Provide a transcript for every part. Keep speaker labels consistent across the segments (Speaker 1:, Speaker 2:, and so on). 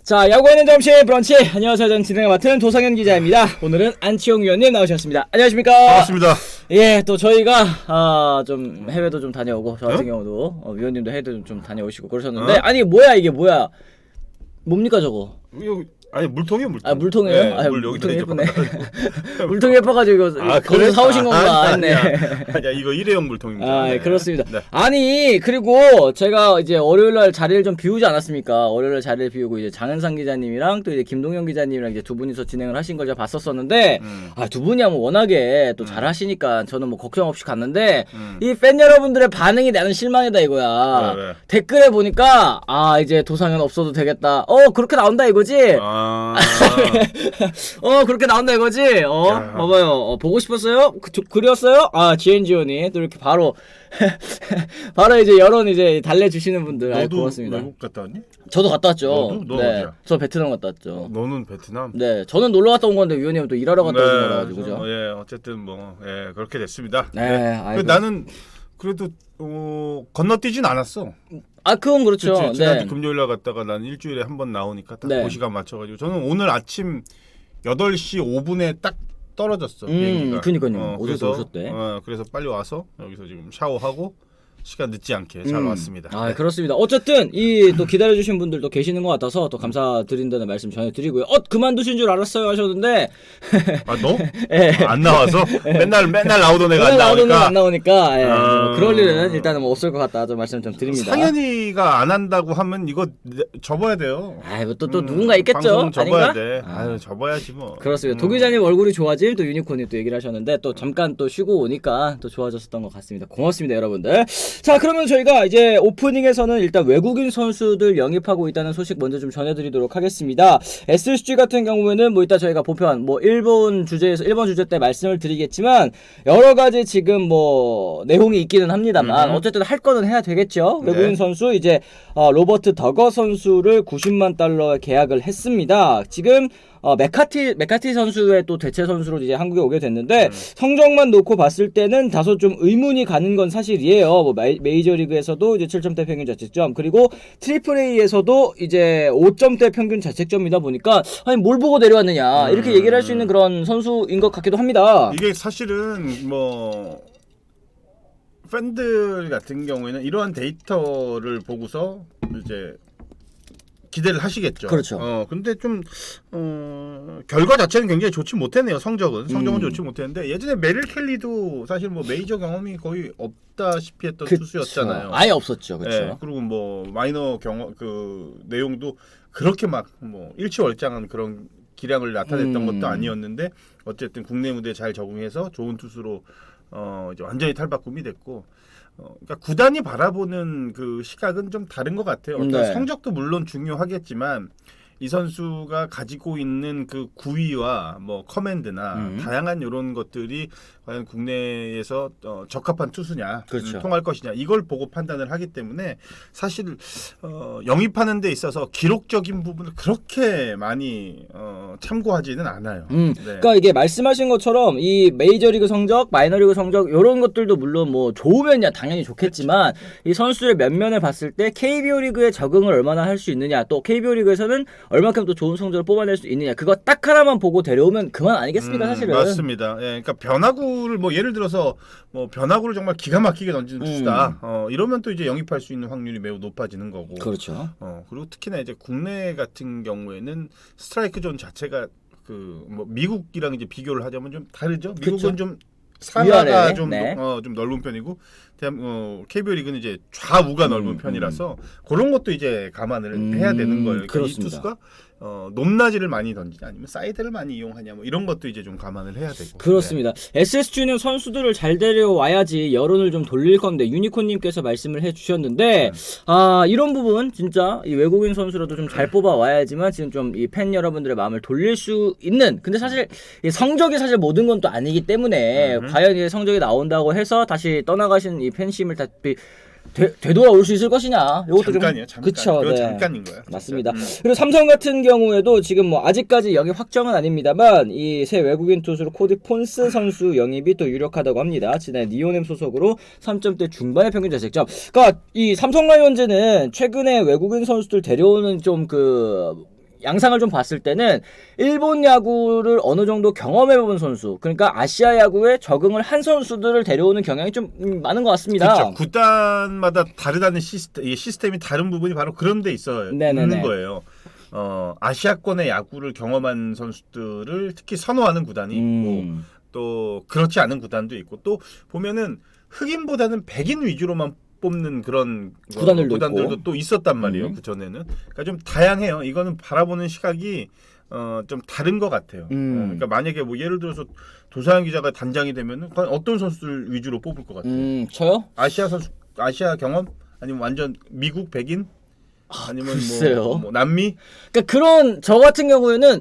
Speaker 1: 자, 야구하는 점심 브런치. 안녕하세요. 저는 진행을 맡은 도상현 기자입니다. 오늘은 안치홍 위원님 나오셨습니다. 안녕하십니까?
Speaker 2: 반갑습니다.
Speaker 1: 예, 또 저희가 좀 해외도 좀 다녀오고 저 같은 경우도 위원님도 해외도 좀 다녀오시고 그러셨는데 아니 뭐야 이게 뭐야? 뭡니까 저거?
Speaker 2: 아니 물통이요 물통.
Speaker 1: 아 물통이에요?
Speaker 2: 네,
Speaker 1: 아,
Speaker 2: 물
Speaker 1: 물통이
Speaker 2: 여기다
Speaker 1: 예쁘네. 물통이 예뻐가지고 거기서 사오신 건가?
Speaker 2: 아니야.
Speaker 1: 했네.
Speaker 2: 아니야 이거 일회용 물통입니다.
Speaker 1: 아,
Speaker 2: 네.
Speaker 1: 그렇습니다.
Speaker 2: 네.
Speaker 1: 아니, 그리고 제가 이제 월요일날 자리를 좀 비우지 않았습니까? 월요일날 자리를 비우고 이제 장은상 기자님이랑 또 이제 김동현 기자님이랑 이제 두 분이서 진행을 하신 걸 제가 봤었었는데, 두 분이 뭐 워낙에 또 잘하시니까 저는 뭐 걱정 없이 갔는데, 이 팬 여러분들의 반응이 나는 실망이다 이거야.
Speaker 2: 네.
Speaker 1: 댓글에 보니까, 이제 도상현 없어도 되겠다. 그렇게 나온다 이거지? 그렇게 나온다 이거지? 봐봐요. 보고 싶었어요? 그렸어요? GNGO님 또 이렇게 바로 바로 이제 여론 이제 달래주시는 분들 아이 고맙습니다.
Speaker 2: 외국 갔다 왔니?
Speaker 1: 저도 갔다 왔죠.
Speaker 2: 너
Speaker 1: 네,
Speaker 2: 어디야?
Speaker 1: 저 베트남 갔다 왔죠.
Speaker 2: 너는 베트남?
Speaker 1: 네, 저는 놀러 갔다 온 건데 위원님은 또 일하러 갔다 오신 거라가지고 그죠?
Speaker 2: 예, 어쨌든 뭐 그렇게 됐습니다.
Speaker 1: 네,
Speaker 2: 나는 그래도 건너뛰진 않았어.
Speaker 1: 그건 그렇죠.
Speaker 2: 그치, 지난주
Speaker 1: 네.
Speaker 2: 금요일날 갔다가 난 일주일에 한 번 나오니까 딱
Speaker 1: 네.
Speaker 2: 그 시간 맞춰가지고 저는 오늘 아침 8시 5분에 딱 떨어졌어 비행기가.
Speaker 1: 그니까요. 어제도 오셨대.
Speaker 2: 그래서 빨리 와서 여기서 지금 샤워하고 시간 늦지 않게 잘 왔습니다. 네.
Speaker 1: 그렇습니다. 어쨌든 또 기다려주신 분들도 계시는 것 같아서 또 감사드린다는 말씀 전해드리고요. 그만두신 줄 알았어요 하셨는데
Speaker 2: 너?
Speaker 1: 네.
Speaker 2: 안 나와서 맨날 나오던 애가 안
Speaker 1: 나오던
Speaker 2: 나오니까.
Speaker 1: 안 나오니까 뭐 그럴 일은 일단은 뭐 없을 것 같다 좀 말씀 좀 드립니다.
Speaker 2: 상현이가 안 한다고 하면 이거 접어야 돼요.
Speaker 1: 또 누군가 있겠죠?
Speaker 2: 방송 접어야
Speaker 1: 아닌가?
Speaker 2: 돼. 접어야지 뭐.
Speaker 1: 그렇습니다. 도 기자님 얼굴이 좋아질 또 유니콘이 또 얘기를 하셨는데 또 잠깐 또 쉬고 오니까 또 좋아졌었던 것 같습니다. 고맙습니다, 여러분들. 자, 그러면 저희가 이제 오프닝에서는 일단 외국인 선수들 영입하고 있다는 소식 먼저 좀 전해드리도록 하겠습니다. SSG 같은 경우에는 뭐 이따 저희가 보편 뭐 일본 주제 때 말씀을 드리겠지만 여러 가지 지금 뭐 내용이 있기는 합니다만 어쨌든 할 거는 해야 되겠죠. 외국인 선수 이제 로버트 더거 선수를 90만 달러에 계약을 했습니다. 지금 메카티 선수의 또 대체 선수로 이제 한국에 오게 됐는데 성적만 놓고 봤을 때는 다소 좀 의문이 가는 건 사실이에요. 뭐 메이저리그에서도 이제 7점대 평균 자책점 그리고 트리플 A에서도 이제 5점대 평균 자책점이다 보니까 아니 뭘 보고 내려왔느냐 이렇게 얘기를 할 수 있는 그런 선수인 것 같기도 합니다.
Speaker 2: 이게 사실은 뭐 팬들 같은 경우에는 이러한 데이터를 보고서 이제 기대를 하시겠죠.
Speaker 1: 그렇죠.
Speaker 2: 근데 좀 결과 자체는 굉장히 좋지 못했네요. 성적은 좋지 못했는데 예전에 메릴 켈리도 사실 뭐 메이저 경험이 거의 없다시피 했던 투수였잖아요.
Speaker 1: 아예 없었죠. 그렇죠.
Speaker 2: 네, 그리고 뭐 마이너 경험 그 내용도 그렇게 막 뭐 일치월장한 그런 기량을 나타냈던 것도 아니었는데 어쨌든 국내 무대에 잘 적응해서 좋은 투수로 이제 완전히 탈바꿈이 됐고. 그러니까 구단이 바라보는 그 시각은 좀 다른 것 같아요. 어떤 성적도 물론 중요하겠지만 이 선수가 가지고 있는 그 구위와 뭐 커맨드나 다양한 이런 것들이 과연 국내에서 적합한 투수냐,
Speaker 1: 그렇죠.
Speaker 2: 통할 것이냐 이걸 보고 판단을 하기 때문에 사실 영입하는 데 있어서 기록적인 부분을 그렇게 많이 참고하지는 않아요.
Speaker 1: 그러니까 이게 말씀하신 것처럼 이 메이저리그 성적, 마이너리그 성적 이런 것들도 물론 뭐 좋으면야 당연히 좋겠지만 이 선수의 면면을 봤을 때 KBO 리그에 적응을 얼마나 할 수 있느냐, 또 KBO 리그에서는 얼마큼 또 좋은 성적을 뽑아낼 수 있느냐, 그거 딱 하나만 보고 데려오면 그만 아니겠습니까, 사실은.
Speaker 2: 맞습니다. 예, 그러니까 변화구를 뭐 예를 들어서 뭐 변화구를 정말 기가 막히게 던지는 투수다. 이러면 또 이제 영입할 수 있는 확률이 매우 높아지는 거고.
Speaker 1: 그렇죠.
Speaker 2: 그리고 특히나 이제 국내 같은 경우에는 스트라이크 존 자체가 그 뭐 미국이랑 이제 비교를 하자면 좀 다르죠. 미국은
Speaker 1: 그쵸.
Speaker 2: 좀 상하가
Speaker 1: 위아래,
Speaker 2: 좀,
Speaker 1: 네.
Speaker 2: 좀 넓은 편이고 KBO 리그는 이제 좌우가 넓은 편이라서 그런 것도 이제 감안을 해야 되는 거예요. 그러니까 이
Speaker 1: 그렇습니다.
Speaker 2: 투수가 높낮이를 많이 던지냐 아니면 사이드를 많이 이용하냐 뭐 이런 것도 이제 좀 감안을 해야 되고.
Speaker 1: 그렇습니다. SSG는 선수들을 잘 데려와야지 여론을 좀 돌릴 건데 유니콘님께서 말씀을 해주셨는데 이런 부분 진짜 이 외국인 선수라도 좀 잘 뽑아와야지만 지금 좀 이 팬 여러분들의 마음을 돌릴 수 있는, 근데 사실 이 성적이 사실 모든 건 또 아니기 때문에 과연 이 성적이 나온다고 해서 다시 떠나가신 이 팬심을 다 되돌아올 수 있을 것이냐. 요것도
Speaker 2: 잠깐이요.
Speaker 1: 좀 그쵸.
Speaker 2: 그건
Speaker 1: 네.
Speaker 2: 잠깐인 거야.
Speaker 1: 맞습니다. 그리고 삼성 같은 경우에도 지금 뭐 아직까지 영입 확정은 아닙니다만 이 새 외국인 투수로 코디 폰스 선수 영입이 또 유력하다고 합니다. 지난해 니오넴 소속으로 3점대 중반의 평균 자책점. 그러니까 이 삼성 라이온즈는 최근에 외국인 선수들 데려오는 좀 그 양상을 좀 봤을 때는 일본 야구를 어느 정도 경험해본 선수, 그러니까 아시아 야구에 적응을 한 선수들을 데려오는 경향이 좀 많은 것 같습니다.
Speaker 2: 그렇죠. 구단마다 다르다는 시스템이 다른 부분이 바로 그런 데 있는 거예요. 아시아권의 야구를 경험한 선수들을 특히 선호하는 구단이 있고 또 그렇지 않은 구단도 있고 또 보면은 흑인보다는 백인 위주로만 뽑는 그런 구단들도 또 있었단 말이에요. 그 전에는. 그러니까 좀 다양해요. 이거는 바라보는 시각이 좀 다른 것 같아요. 그러니까 만약에 뭐 예를 들어서 도사현 기자가 단장이 되면은 과연 어떤 선수들 위주로 뽑을 것 같아요?
Speaker 1: 저요?
Speaker 2: 아시아 경험? 아니면 완전 미국 백인? 아니면
Speaker 1: 글쎄요.
Speaker 2: 뭐 남미?
Speaker 1: 그러니까 그런 저 같은 경우에는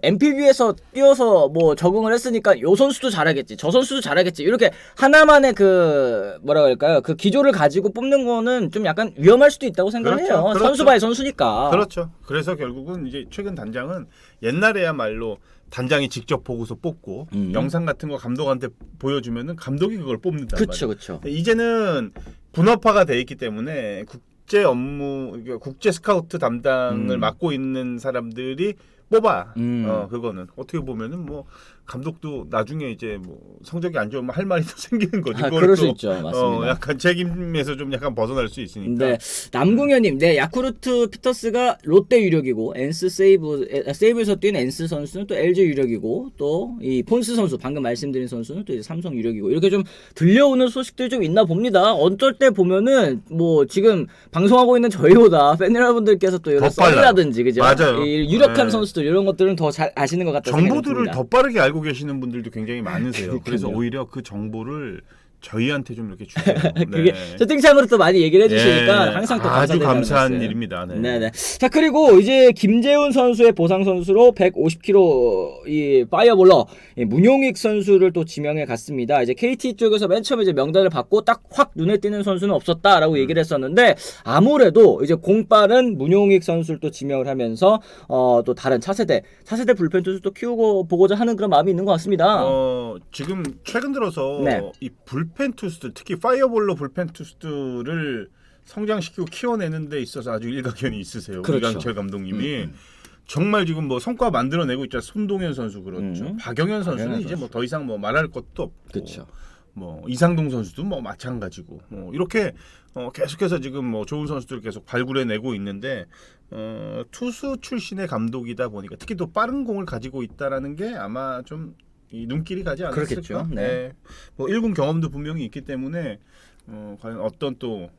Speaker 1: NPB에서 뛰어서 뭐 적응을 했으니까 요 선수도 잘하겠지, 저 선수도 잘하겠지, 이렇게 하나만의 그 뭐라 그럴까요? 그 기조를 가지고 뽑는 거는 좀 약간 위험할 수도 있다고 생각해요.
Speaker 2: 그렇죠.
Speaker 1: 선수 바이 선수니까.
Speaker 2: 그렇죠. 그래서 결국은 이제 최근 단장은 옛날에야말로 단장이 직접 보고서 뽑고 영상 같은 거 감독한테 보여주면은 감독이 그걸 뽑는단 말이에요.
Speaker 1: 그렇죠.
Speaker 2: 이제는 분업화가 돼 있기 때문에 국제 업무, 국제 스카우트 담당을 맡고 있는 사람들이 뽑아. 그거는 어떻게 보면은 뭐 감독도 나중에 이제 뭐 성적이 안 좋으면 할 말이 또 생기는 거지.
Speaker 1: 그럴 수 있죠. 맞습니다.
Speaker 2: 약간 책임에서 좀 약간 벗어날 수 있으니까.
Speaker 1: 네, 남궁현님, 네, 야쿠르트 피터스가 롯데 유력이고 엔스 세이브에서 뛴 엔스 선수는 또 LG 유력이고 또 이 폰스 선수 방금 말씀드린 선수는 또 이제 삼성 유력이고 이렇게 좀 들려오는 소식들이 좀 있나 봅니다. 어쩔 때 보면은 뭐 지금 방송하고 있는 저희보다 팬 여러분들께서 또 이런 썰이라든지 그죠?
Speaker 2: 맞아요.
Speaker 1: 이 유력한 선수들 이런 것들은 더 잘 아시는 것 같다는 생각이 듭니다.
Speaker 2: 정보들을 더 빠르게 알고 계시는 분들도 굉장히 많으세요. 그래서 오히려 그 정보를 저희한테 좀 이렇게 주세요.
Speaker 1: 그게 채팅창으로 또 많이 얘기를 해주시니까 항상 또
Speaker 2: 아주
Speaker 1: 감사드리는
Speaker 2: 감사한
Speaker 1: 말씀.
Speaker 2: 일입니다.
Speaker 1: 네네. 자, 그리고 이제 김재훈 선수의 보상 선수로 150kg 이 파이어볼러 문용익 선수를 또 지명해 갔습니다. 이제 KT 쪽에서 맨 처음에 이제 명단을 받고 딱 확 눈에 띄는 선수는 없었다라고 얘기를 했었는데 아무래도 이제 공빠른 문용익 선수를 또 지명을 하면서 또 다른 차세대 불펜 투수 또 키우고 보고자 하는 그런 마음이 있는 것 같습니다.
Speaker 2: 지금 최근 들어서 이 불펜 투수들, 특히 파이어볼러 불펜 투수들을 성장시키고 키워내는 데 있어서 아주 일가견이 있으세요.
Speaker 1: 그렇죠.
Speaker 2: 이강철 감독님이 정말 지금 뭐 성과 만들어내고 있죠. 손동현 선수 그렇죠. 박영현 선수는 이제 뭐 더 이상 뭐 말할 것도 없고,
Speaker 1: 그렇죠.
Speaker 2: 뭐 이상동 선수도 뭐 마찬가지고, 이렇게 계속해서 지금 뭐 좋은 선수들을 계속 발굴해내고 있는데 투수 출신의 감독이다 보니까 특히 또 빠른 공을 가지고 있다라는 게 아마 좀 이 눈길이 가지 않았을까?
Speaker 1: 그렇겠죠. 네.
Speaker 2: 뭐 1군 경험도 분명히 있기 때문에 과연 어떤 또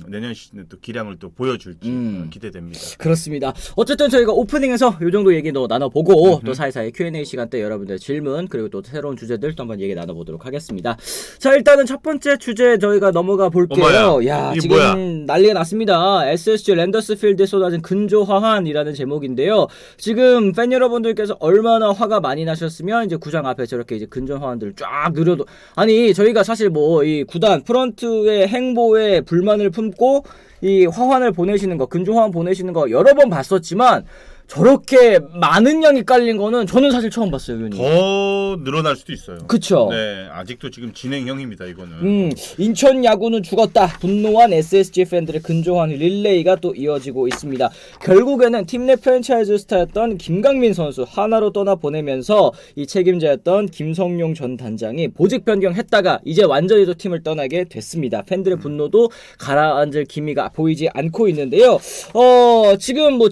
Speaker 2: 내년 시즌에 또 기량을 또 보여줄지 기대됩니다.
Speaker 1: 그렇습니다. 어쨌든 저희가 오프닝에서 이 정도 얘기 도 나눠보고 또 사이사이 Q&A 시간 때 여러분들 질문 그리고 또 새로운 주제들 또 한번 얘기 나눠보도록 하겠습니다. 자, 일단은 첫 번째 주제 저희가 넘어가 볼게요. 야, 지금
Speaker 2: 뭐야?
Speaker 1: 난리가 났습니다. SSG 랜더스필드에 쏟아진 근조화환이라는 제목인데요. 지금 팬 여러분들께서 얼마나 화가 많이 나셨으면 이제 구장 앞에 저렇게 이제 근조화환들을 쫙 늘어도 아니 저희가 사실 뭐 이 구단 프런트의 행보에 불만을 품고 이 화환을 보내시는 거, 근조화환 보내시는 거 여러 번 봤었지만 저렇게 많은 양이 깔린 거는 저는 사실 처음 봤어요, 위원님.
Speaker 2: 더 늘어날 수도 있어요.
Speaker 1: 그쵸?
Speaker 2: 네, 아직도 지금 진행형입니다, 이거는.
Speaker 1: 인천 야구는 죽었다. 분노한 SSG 팬들의 근조환 릴레이가 또 이어지고 있습니다. 결국에는 팀 내 프랜차이즈 스타였던 김강민 선수 하나로 떠나 보내면서 이 책임자였던 김성용 전 단장이 보직 변경했다가 이제 완전히 또 팀을 떠나게 됐습니다. 팬들의 분노도 가라앉을 기미가 보이지 않고 있는데요. 지금 뭐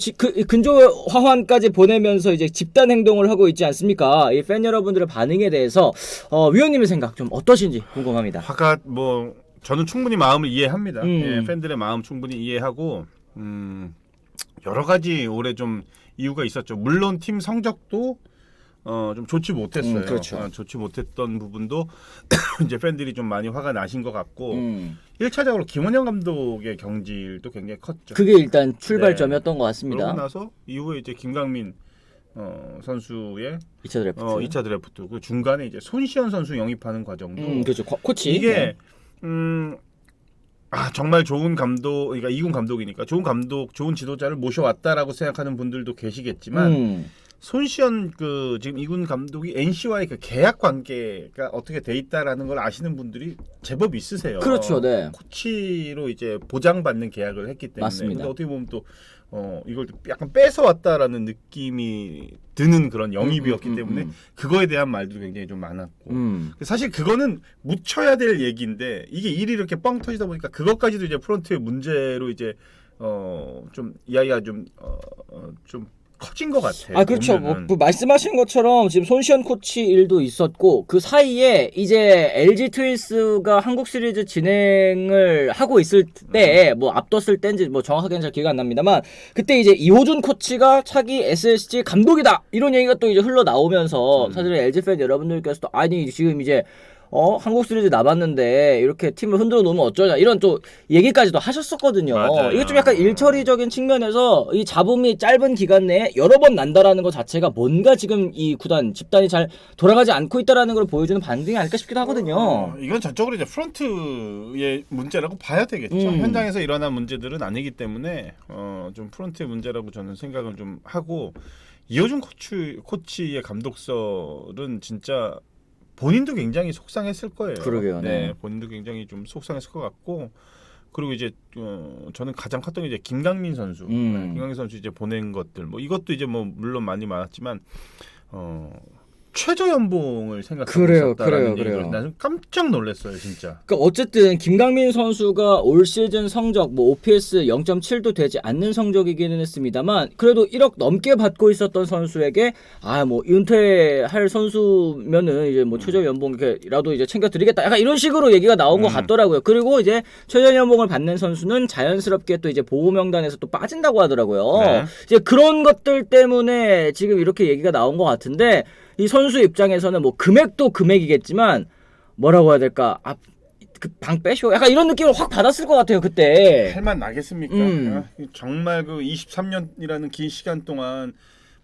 Speaker 1: 근조 화환까지 보내면서 이제 집단 행동을 하고 있지 않습니까? 이 팬 여러분들의 반응에 대해서 위원님의 생각 좀 어떠신지 궁금합니다.
Speaker 2: 화가 뭐 저는 충분히 마음을 이해합니다. 예, 팬들의 마음 충분히 이해하고 여러 가지 올해 좀 이유가 있었죠. 물론 팀 성적도 좀 좋지 못했어요.
Speaker 1: 그렇죠.
Speaker 2: 좋지 못했던 부분도 이제 팬들이 좀 많이 화가 나신 것 같고 1차적으로 김원영 감독의 경질도 굉장히 컸죠.
Speaker 1: 그게 일단 출발점이었던 것 같습니다.
Speaker 2: 그러고 나서 이후에 이제 김강민 선수의
Speaker 1: 2차 드래프트.
Speaker 2: 2차 드래프트 그 중간에 이제 손시현 선수 영입하는 과정도
Speaker 1: 그렇죠. 코치.
Speaker 2: 이게 정말 좋은 감독, 그러니까 2군 감독이니까 좋은 감독, 좋은 지도자를 모셔왔다라고 생각하는 분들도 계시겠지만 손시현 그 지금 이군 감독이 NC와의 그 계약 관계가 어떻게 돼 있다라는 걸 아시는 분들이 제법 있으세요.
Speaker 1: 그렇죠, 네.
Speaker 2: 코치로 이제 보장받는 계약을 했기 때문에.
Speaker 1: 맞습니다.
Speaker 2: 근데 어떻게 보면 또 이걸 약간 뺏어 왔다라는 느낌이 드는 그런 영입이었기 때문에 그거에 대한 말도 굉장히 좀 많았고. 사실 그거는 묻혀야 될 얘기인데 이게 일이 이렇게 뻥 터지다 보니까 그것까지도 이제 프런트의 문제로 이제 좀 이야기가 좀 커진 것 같아요.
Speaker 1: 아 그렇죠. 뭐 말씀하신 것처럼 지금 손시현 코치 일도 있었고 그 사이에 이제 LG 트윈스가 한국 시리즈 진행을 하고 있을 때 뭐 앞뒀을 때인지 뭐 정확하게는 잘 기억이 안 납니다만 그때 이제 이호준 코치가 차기 SSG 감독이다 이런 얘기가 또 이제 흘러 나오면서 사실 LG 팬 여러분들께서도 아니 지금 이제 한국 시리즈 남았는데 이렇게 팀을 흔들어 놓으면 어쩌냐 이런 또 얘기까지도 하셨었거든요.
Speaker 2: 맞아요.
Speaker 1: 이게 좀 약간 일처리적인 측면에서 이 잡음이 짧은 기간 내에 여러 번 난다라는 것 자체가 뭔가 지금 이 구단 집단이 잘 돌아가지 않고 있다라는 걸 보여주는 반등이 아닐까 싶기도 하거든요.
Speaker 2: 이건 전적으로 이제 프런트의 문제라고 봐야 되겠죠. 현장에서 일어난 문제들은 아니기 때문에 좀 프런트의 문제라고 저는 생각을 좀 하고 이호준 코치의 감독설은 진짜 본인도 굉장히 속상했을 거예요.
Speaker 1: 그러게요. 네.
Speaker 2: 본인도 굉장히 좀 속상했을 것 같고 그리고 이제 저는 가장 컸던 게 이제 김강민 선수, 김강민 선수 이제 보낸 것들 뭐 이것도 이제 뭐 물론 많이 많았지만 최저 연봉을 생각하고 있었다라는 얘기를 나는 깜짝 놀랐어요, 진짜.
Speaker 1: 그러니까 어쨌든 김강민 선수가 올 시즌 성적 뭐 OPS 0.7도 되지 않는 성적이기는 했습니다만 그래도 1억 넘게 받고 있었던 선수에게 뭐 은퇴할 선수면은 이제 뭐 최저 연봉이라도 이제 챙겨드리겠다. 약간 이런 식으로 얘기가 나온 것 같더라고요. 그리고 이제 최저 연봉을 받는 선수는 자연스럽게 또 이제 보호 명단에서 또 빠진다고 하더라고요.
Speaker 2: 네.
Speaker 1: 이제 그런 것들 때문에 지금 이렇게 얘기가 나온 것 같은데. 이 선수 입장에서는 뭐 금액도 금액이겠지만 뭐라고 해야 될까 그 방 빼쇼 약간 이런 느낌을 확 받았을 것 같아요 그때.
Speaker 2: 할만 나겠습니까? 정말 그 23년이라는 긴 시간 동안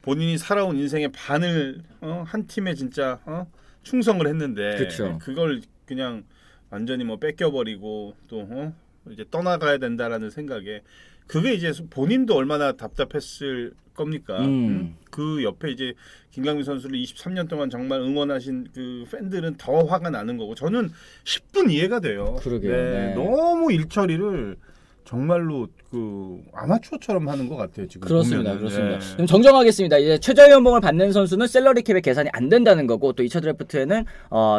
Speaker 2: 본인이 살아온 인생의 반을 한 팀에 진짜 충성을 했는데
Speaker 1: 그쵸.
Speaker 2: 그걸 그냥 완전히 뭐 뺏겨버리고 또 이제 떠나가야 된다라는 생각에 그게 이제 본인도 얼마나 답답했을 겁니까? 그 옆에 이제 김강민 선수를 23년 동안 정말 응원하신 그 팬들은 더 화가 나는 거고 저는 10분 이해가 돼요.
Speaker 1: 그러게요. 네.
Speaker 2: 너무 일처리를 정말로 그 아마추어처럼 하는 것 같아요 지금.
Speaker 1: 그렇습니다.
Speaker 2: 보면은.
Speaker 1: 그렇습니다. 그럼 정정하겠습니다. 이제 최저 연봉을 받는 선수는 샐러리 캡에 계산이 안 된다는 거고 또 2차 드래프트에는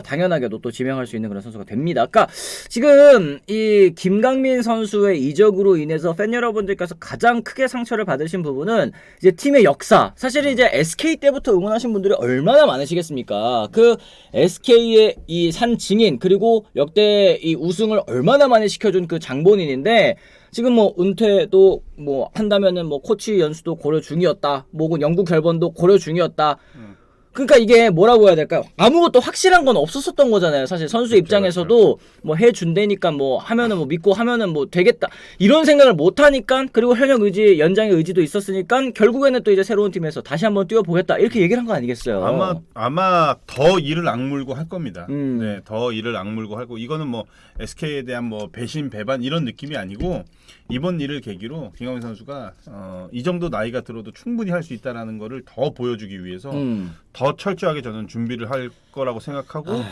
Speaker 1: 당연하게도 또 지명할 수 있는 그런 선수가 됩니다. 그러니까 지금 이 김강민 선수의 이적으로 인해서 팬 여러분들께서 가장 크게 상처를 받으신 부분은 이제 팀의 역사. 사실은 이제 SK 때부터 응원하신 분들이 얼마나 많으시겠습니까? 그 SK의 이 산 증인 그리고 역대 이 우승을 얼마나 많이 시켜준 그 장본인인데. 지금 뭐 은퇴도 뭐 한다면은 뭐 코치 연수도 고려 중이었다. 뭐 영구 결번도 고려 중이었다. 그러니까 이게 뭐라고 해야 될까요? 아무것도 확실한 건 없었었던 거잖아요. 사실 선수 입장에서도 뭐 해준다니까 뭐 하면은 뭐 믿고 하면은 뭐 되겠다 이런 생각을 못 하니까 그리고 현역 의지 연장의 의지도 있었으니까 결국에는 또 이제 새로운 팀에서 다시 한번 뛰어보겠다 이렇게 얘기를 한 거 아니겠어요?
Speaker 2: 아마 더 이를 악물고 할 겁니다. 네, 더 이를 악물고 하고 이거는 뭐 SK에 대한 뭐 배신 배반 이런 느낌이 아니고 이번 일을 계기로 김강민 선수가 이 정도 나이가 들어도 충분히 할 수 있다라는 거를 더 보여주기 위해서 더 철저하게 저는 준비를 할 거라고 생각하고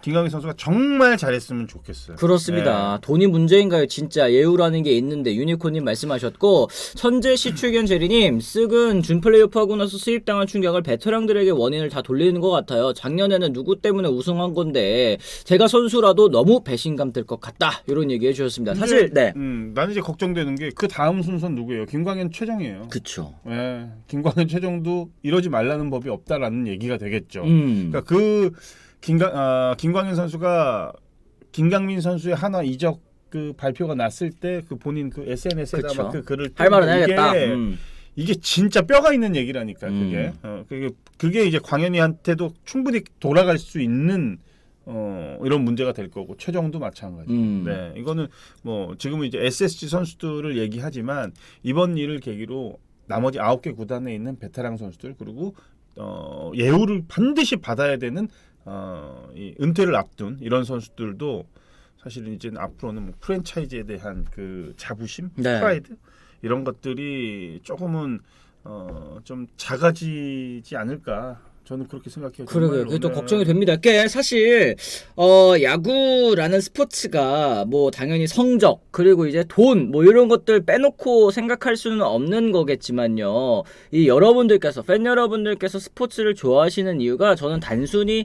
Speaker 2: 김강민 선수가 정말 잘했으면 좋겠어요.
Speaker 1: 그렇습니다. 돈이 문제인가요? 진짜 예우라는 게 있는데 유니콘님 말씀하셨고 천재 시출견 제리님 쓱은 준 플레이오프하고 나서 수입당한 충격을 베테랑들에게 원인을 다 돌리는 것 같아요. 작년에는 누구 때문에 우승한 건데 제가 선수라도 너무 배신감 들 것 같다 이런 얘기 해주셨습니다. 사실 네.
Speaker 2: 나는 이제 걱정되는 게 그 다음 순서는 누구예요? 김광현 최정이에요.
Speaker 1: 그쵸.
Speaker 2: 네, 김광현 최정도 이러지 말라는 법이 없다라는 얘기가 되겠죠. 그러니까 김광현 선수가 김강민 선수의 하나 이적 그 발표가 났을 때 그 본인 그 SNS에다 막 그 글을
Speaker 1: 할 말은 해야겠다.
Speaker 2: 이게 진짜 뼈가 있는 얘기라니까 그게 이제 광현이한테도 충분히 돌아갈 수 있는 이런 문제가 될 거고 최정도 마찬가지. 네, 이거는 뭐 지금은 이제 SSG 선수들을 얘기하지만 이번 일을 계기로 나머지 9개 구단에 있는 베테랑 선수들 그리고 예우를 반드시 받아야 되는 이 은퇴를 앞둔 이런 선수들도 사실은 이제 앞으로는 뭐 프랜차이즈에 대한 그 자부심, 프라이드 이런 것들이 조금은 좀 작아지지 않을까. 저는 그렇게 생각해요.
Speaker 1: 그러게요. 그게 또
Speaker 2: 네.
Speaker 1: 걱정이 됩니다. 그게 사실 야구라는 스포츠가 뭐 당연히 성적 그리고 이제 돈 뭐 이런 것들 빼놓고 생각할 수는 없는 거겠지만요. 이 여러분들께서 팬 여러분들께서 스포츠를 좋아하시는 이유가 저는 단순히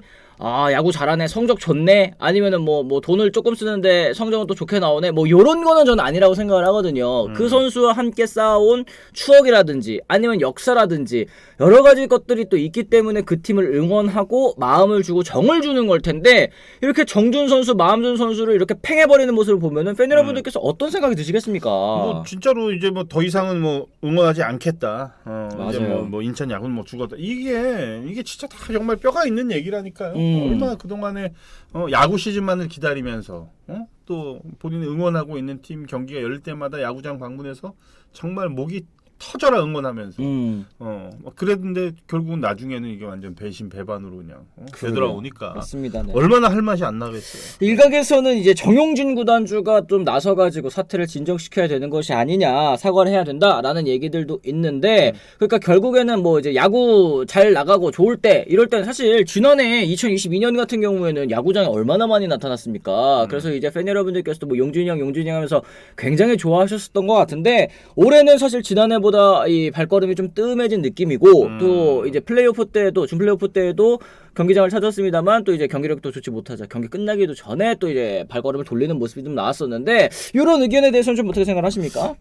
Speaker 1: 야구 잘하네, 성적 좋네, 아니면은 뭐 돈을 조금 쓰는데 성적은 또 좋게 나오네, 뭐 요런 거는 저는 아니라고 생각을 하거든요. 그 선수와 함께 쌓아온 추억이라든지 아니면 역사라든지 여러 가지 것들이 또 있기 때문에 그 팀을 응원하고 마음을 주고 정을 주는 걸 텐데, 이렇게 정준 선수, 마음준 선수를 이렇게 팽해버리는 모습을 보면은 팬 여러분들께서 어떤 생각이 드시겠습니까?
Speaker 2: 뭐 진짜로 이제 뭐 더 이상은 뭐 응원하지 않겠다. 이제
Speaker 1: 맞아요.
Speaker 2: 뭐 인천 야구는 뭐 죽었다. 이게 진짜 다 정말 뼈가 있는 얘기라니까요. 얼마나 그 동안에 야구 시즌만을 기다리면서 또 본인이 응원하고 있는 팀 경기가 열릴 때마다 야구장 방문해서 정말 목이 터져라 응원하면서 그랬는데 결국은 나중에는 이게 완전 배신 배반으로 그냥 되돌아오니까
Speaker 1: 맞습니다. 네.
Speaker 2: 얼마나 할 맛이 안 나겠어요.
Speaker 1: 일각에서는 이제 정용진 구단주가 좀 나서가지고 사태를 진정시켜야 되는 것이 아니냐, 사과를 해야 된다라는 얘기들도 있는데, 그러니까 결국에는 뭐 이제 야구 잘 나가고 좋을 때, 이럴 때는 사실 지난해 2022년 같은 경우에는 야구장에 얼마나 많이 나타났습니까? 그래서 이제 팬 여러분들께서도 뭐 용준이 형 하면서 굉장히 좋아하셨었던 것 같은데, 올해는 사실 지난해보다 이 발걸음이 좀 뜸해진 느낌이고, 또 이제 플레이오프 때도, 준 플레이오프 때도 경기장을 찾았습니다만 또 이제 경기력도 좋지 못하자 경기 끝나기도 전에 또 이제 발걸음을 돌리는 모습이 좀 나왔었는데, 이런 의견에 대해서는 좀 어떻게 생각하십니까?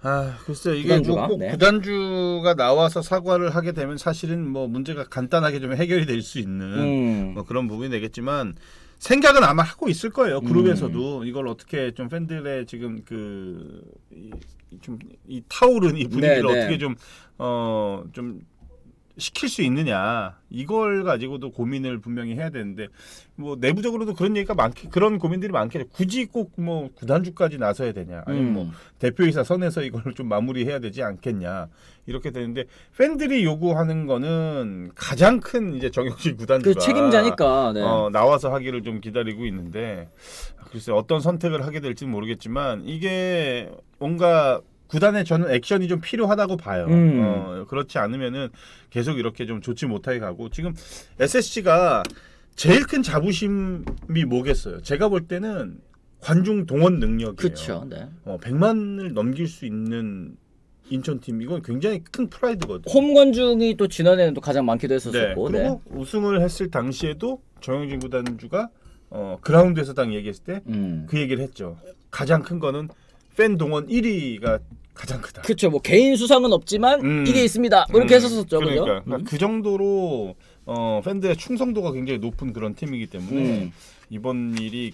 Speaker 2: 글쎄요. 이게
Speaker 1: 구단주가?
Speaker 2: 뭐
Speaker 1: 네.
Speaker 2: 구단주가 나와서 사과를 하게 되면 사실은 뭐 문제가 간단하게 좀 해결이 될 수 있는 뭐 그런 부분이 되겠지만, 생각은 아마 하고 있을 거예요. 그룹에서도 이걸 어떻게 좀 팬들의 지금 이 타오른 이 분위기를
Speaker 1: 네, 네.
Speaker 2: 어떻게 좀 시킬 수 있느냐, 이걸 가지고도 고민을 분명히 해야 되는데, 뭐 내부적으로도 그런 얘기가 그런 고민들이 많겠죠. 굳이 꼭 뭐 구단주까지 나서야 되냐, 아니면 뭐 대표이사 선에서 이걸 좀 마무리해야 되지 않겠냐, 이렇게 되는데, 팬들이 요구하는 거는 가장 큰 이제 정영진 구단주가
Speaker 1: 그 책임자니까. 네.
Speaker 2: 나와서 하기를 좀 기다리고 있는데, 글쎄 어떤 선택을 하게 될지는 모르겠지만, 이게 뭔가 구단에 저는 액션이 좀 필요하다고 봐요. 그렇지 않으면은 계속 이렇게 좀 좋지 못하게 가고, 지금 SSG가 제일 큰 자부심이 뭐겠어요? 제가 볼 때는 관중 동원 능력이에요.
Speaker 1: 그렇죠. 네.
Speaker 2: 100만을 넘길 수 있는 인천팀, 이건 굉장히 큰 프라이드거든요.
Speaker 1: 홈 관중이 또 지난해는 또 가장 많기도
Speaker 2: 네.
Speaker 1: 했었었고.
Speaker 2: 그리고 우승을 했을 당시에도 정영진 구단주가 그라운드에서 딱 얘기했을 때 그 얘기를 했죠. 가장 큰 거는 팬 동원 1위가 가장 크다.
Speaker 1: 그렇죠. 뭐 개인 수상은 없지만 이게 있습니다. 뭐 이렇게 했었었죠.
Speaker 2: 그러니까,
Speaker 1: 그죠?
Speaker 2: 그 정도로 팬들의 충성도가 굉장히 높은 그런 팀이기 때문에 이번 일이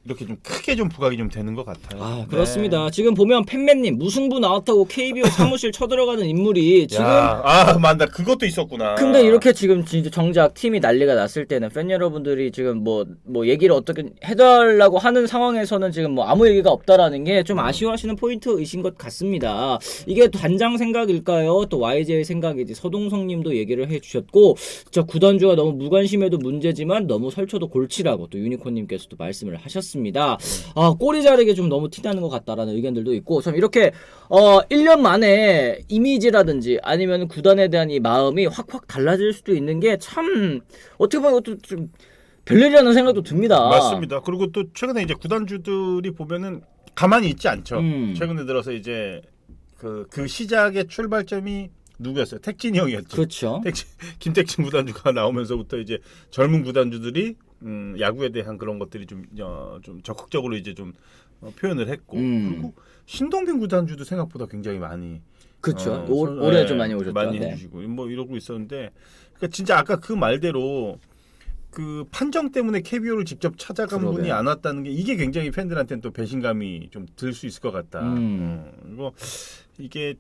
Speaker 2: 이렇게 좀 크게 좀 부각이 좀 되는 것 같아요.
Speaker 1: 그렇습니다. 지금 보면 팬맨님 무승부 나왔다고 KBO 사무실 쳐들어가는 인물이 지금
Speaker 2: 맞다. 그것도 있었구나.
Speaker 1: 근데 이렇게 지금 진짜 정작 팀이 난리가 났을 때는 팬 여러분들이 지금 뭐 얘기를 어떻게 해달라고 하는 상황에서는 지금 뭐 아무 얘기가 없다라는 게 좀 아쉬워하시는 포인트이신 것 같습니다. 이게 단장 생각일까요? 또 YJ의 생각이지. 서동성님도 얘기를 해주셨고, 진짜 구단주가 너무 무관심해도 문제지만 너무 설쳐도 골치라고 또 유니콘님께서도 말씀을 하셨습니다. 꼬리 자르게 좀 너무 티나는 것 같다라는 의견들도 있고, 참 이렇게 1년 만에 이미지라든지 아니면 구단에 대한 이 마음이 확 달라질 수도 있는 게 참 어떻게 보면 이것도 좀 별일이라는 생각도 듭니다.
Speaker 2: 맞습니다. 그리고 또 최근에 이제 구단주들이 보면은 가만히 있지 않죠. 최근에 들어서 이제 그 시작의 출발점이 누구였어요? 택진이 형이었죠.
Speaker 1: 그렇죠.
Speaker 2: 김택진 구단주가 나오면서부터 이제 젊은 구단주들이 야구에 대한 그런 것들이 좀 적극적으로 이제 좀 표현을 했고, 그리고 신동빈 구단주도 생각보다 굉장히 많이
Speaker 1: 그렇죠. 올해 좀 많이 오셨죠.
Speaker 2: 많이
Speaker 1: 네.
Speaker 2: 해주시고 뭐 이러고 있었는데, 그러니까 진짜 아까 그 말대로 그 판정 때문에 KBO를 직접 찾아간
Speaker 1: 그러게.
Speaker 2: 분이 안 왔다는 게, 이게 굉장히 팬들한테는 또 배신감이 좀 들 수 있을 것 같다. 그리고 이게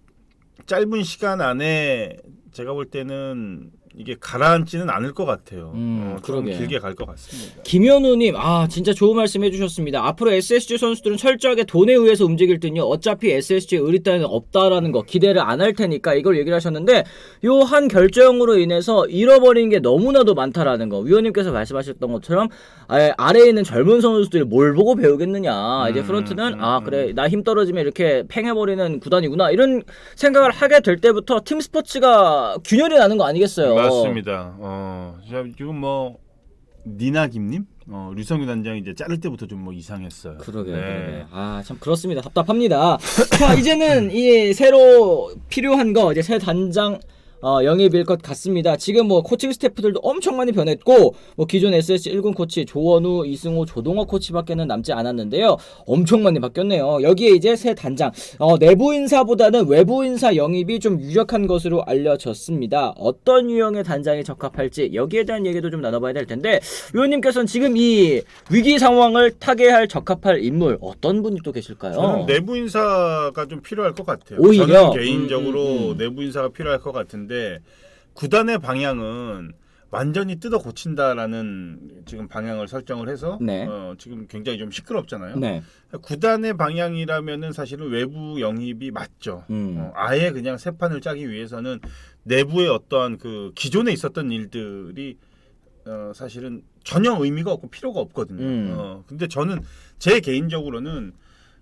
Speaker 2: 짧은 시간 안에 제가 볼 때는 이게 가라앉지는 않을 것 같아요. 좀
Speaker 1: 그러게.
Speaker 2: 길게 갈 것 같습니다.
Speaker 1: 김현우님, 진짜 좋은 말씀 해주셨습니다. 앞으로 SSG 선수들은 철저하게 돈에 의해서 움직일 듯요. 어차피 SSG에 의리 따위는 없다라는 거 기대를 안 할 테니까 이걸 얘기를 하셨는데 요 한 결정으로 인해서 잃어버린 게 너무나도 많다라는 거. 위원님께서 말씀하셨던 것처럼 아래에 있는 젊은 선수들이 뭘 보고 배우겠느냐. 이제 프런트는 그래 나 힘 떨어지면 이렇게 팽해버리는 구단이구나 이런 생각을 하게 될 때부터 팀 스포츠가 균열이 나는 거 아니겠어요.
Speaker 2: 맞습니다. 지금 뭐 니나 김님, 류성규 단장이 이제 자를 때부터 좀 뭐 이상했어요.
Speaker 1: 그러게.
Speaker 2: 네.
Speaker 1: 참 그렇습니다. 답답합니다. 자, 이제는 이 새로 필요한 거 이제 새 단장 영입일 것 같습니다. 지금 뭐 코칭 스태프들도 엄청 많이 변했고 뭐 기존 SSG 1군 코치 조원우, 이승호, 조동호 코치밖에는 남지 않았는데요. 엄청 많이 바뀌었네요. 여기에 이제 새 단장 내부 인사보다는 외부 인사 영입이 좀 유력한 것으로 알려졌습니다. 어떤 유형의 단장이 적합할지 여기에 대한 얘기도 좀 나눠봐야 될 텐데 위원님께서는 지금 이 위기 상황을 타개할 적합할 인물 어떤 분이 또 계실까요?
Speaker 2: 저는 내부 인사가 좀 필요할 것 같아요.
Speaker 1: 오히려?
Speaker 2: 저는 개인적으로 내부 인사가 필요할 것 같은데 구단의 방향은 완전히 뜯어 고친다라는 지금 방향을 설정을 해서
Speaker 1: 네.
Speaker 2: 지금 굉장히 좀 시끄럽잖아요.
Speaker 1: 네.
Speaker 2: 구단의 방향이라면은 사실은 외부 영입이 맞죠. 아예 그냥 새 판을 짜기 위해서는 내부의 어떠한 그 기존에 있었던 일들이 사실은 전혀 의미가 없고 필요가 없거든요. 근데 저는 제 개인적으로는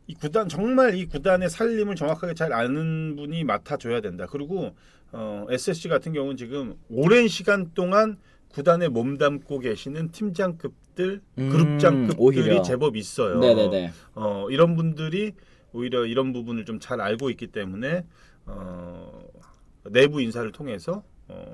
Speaker 2: 이 구단 정말 이 구단의 살림을 정확하게 잘 아는 분이 맡아줘야 된다. 그리고 SSG 같은 경우는 지금 오랜 시간 동안 구단에 몸담고 계시는 팀장급들, 그룹장급들이
Speaker 1: 오히려.
Speaker 2: 제법 있어요.
Speaker 1: 네네네.
Speaker 2: 이런 분들이 오히려 이런 부분을 좀 잘 알고 있기 때문에 내부 인사를 통해서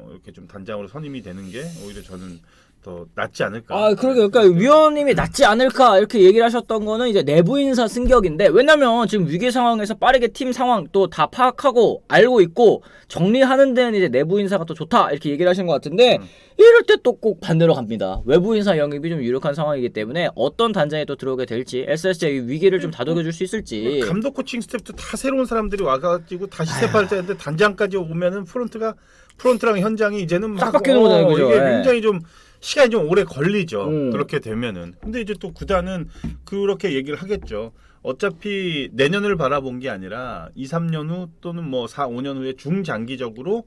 Speaker 2: 이렇게 좀 단장으로 선임이 되는 게 오히려 저는 더 낫지 않을까.
Speaker 1: 그러니까 위원님이 낫지 않을까 이렇게 얘기를 하셨던 거는 이제 내부 인사 승격인데 왜냐면 지금 위기 상황에서 빠르게 팀 상황 또 다 파악하고 알고 있고 정리하는 데는 이제 내부 인사가 더 좋다 이렇게 얘기를 하신 것 같은데 이럴 때 또 꼭 반대로 갑니다. 외부 인사 영입이 좀 유력한 상황이기 때문에 어떤 단장이 또 들어오게 될지 SSG의 위기를 좀 다독여줄 수 있을지.
Speaker 2: 감독 코칭 스태프도 다 새로운 사람들이 와가지고 다시 세파를 짜는데 단장까지 오면은 프론트랑 현장이 이제는
Speaker 1: 싹 바뀌는 거잖아요, 그죠?
Speaker 2: 이게
Speaker 1: 예.
Speaker 2: 굉장히 좀 시간이 좀 오래 걸리죠. 그렇게 되면은. 근데 이제 또 구단은 그렇게 얘기를 하겠죠. 어차피 내년을 바라본 게 아니라 2, 3년 후 또는 뭐 4, 5년 후에 중장기적으로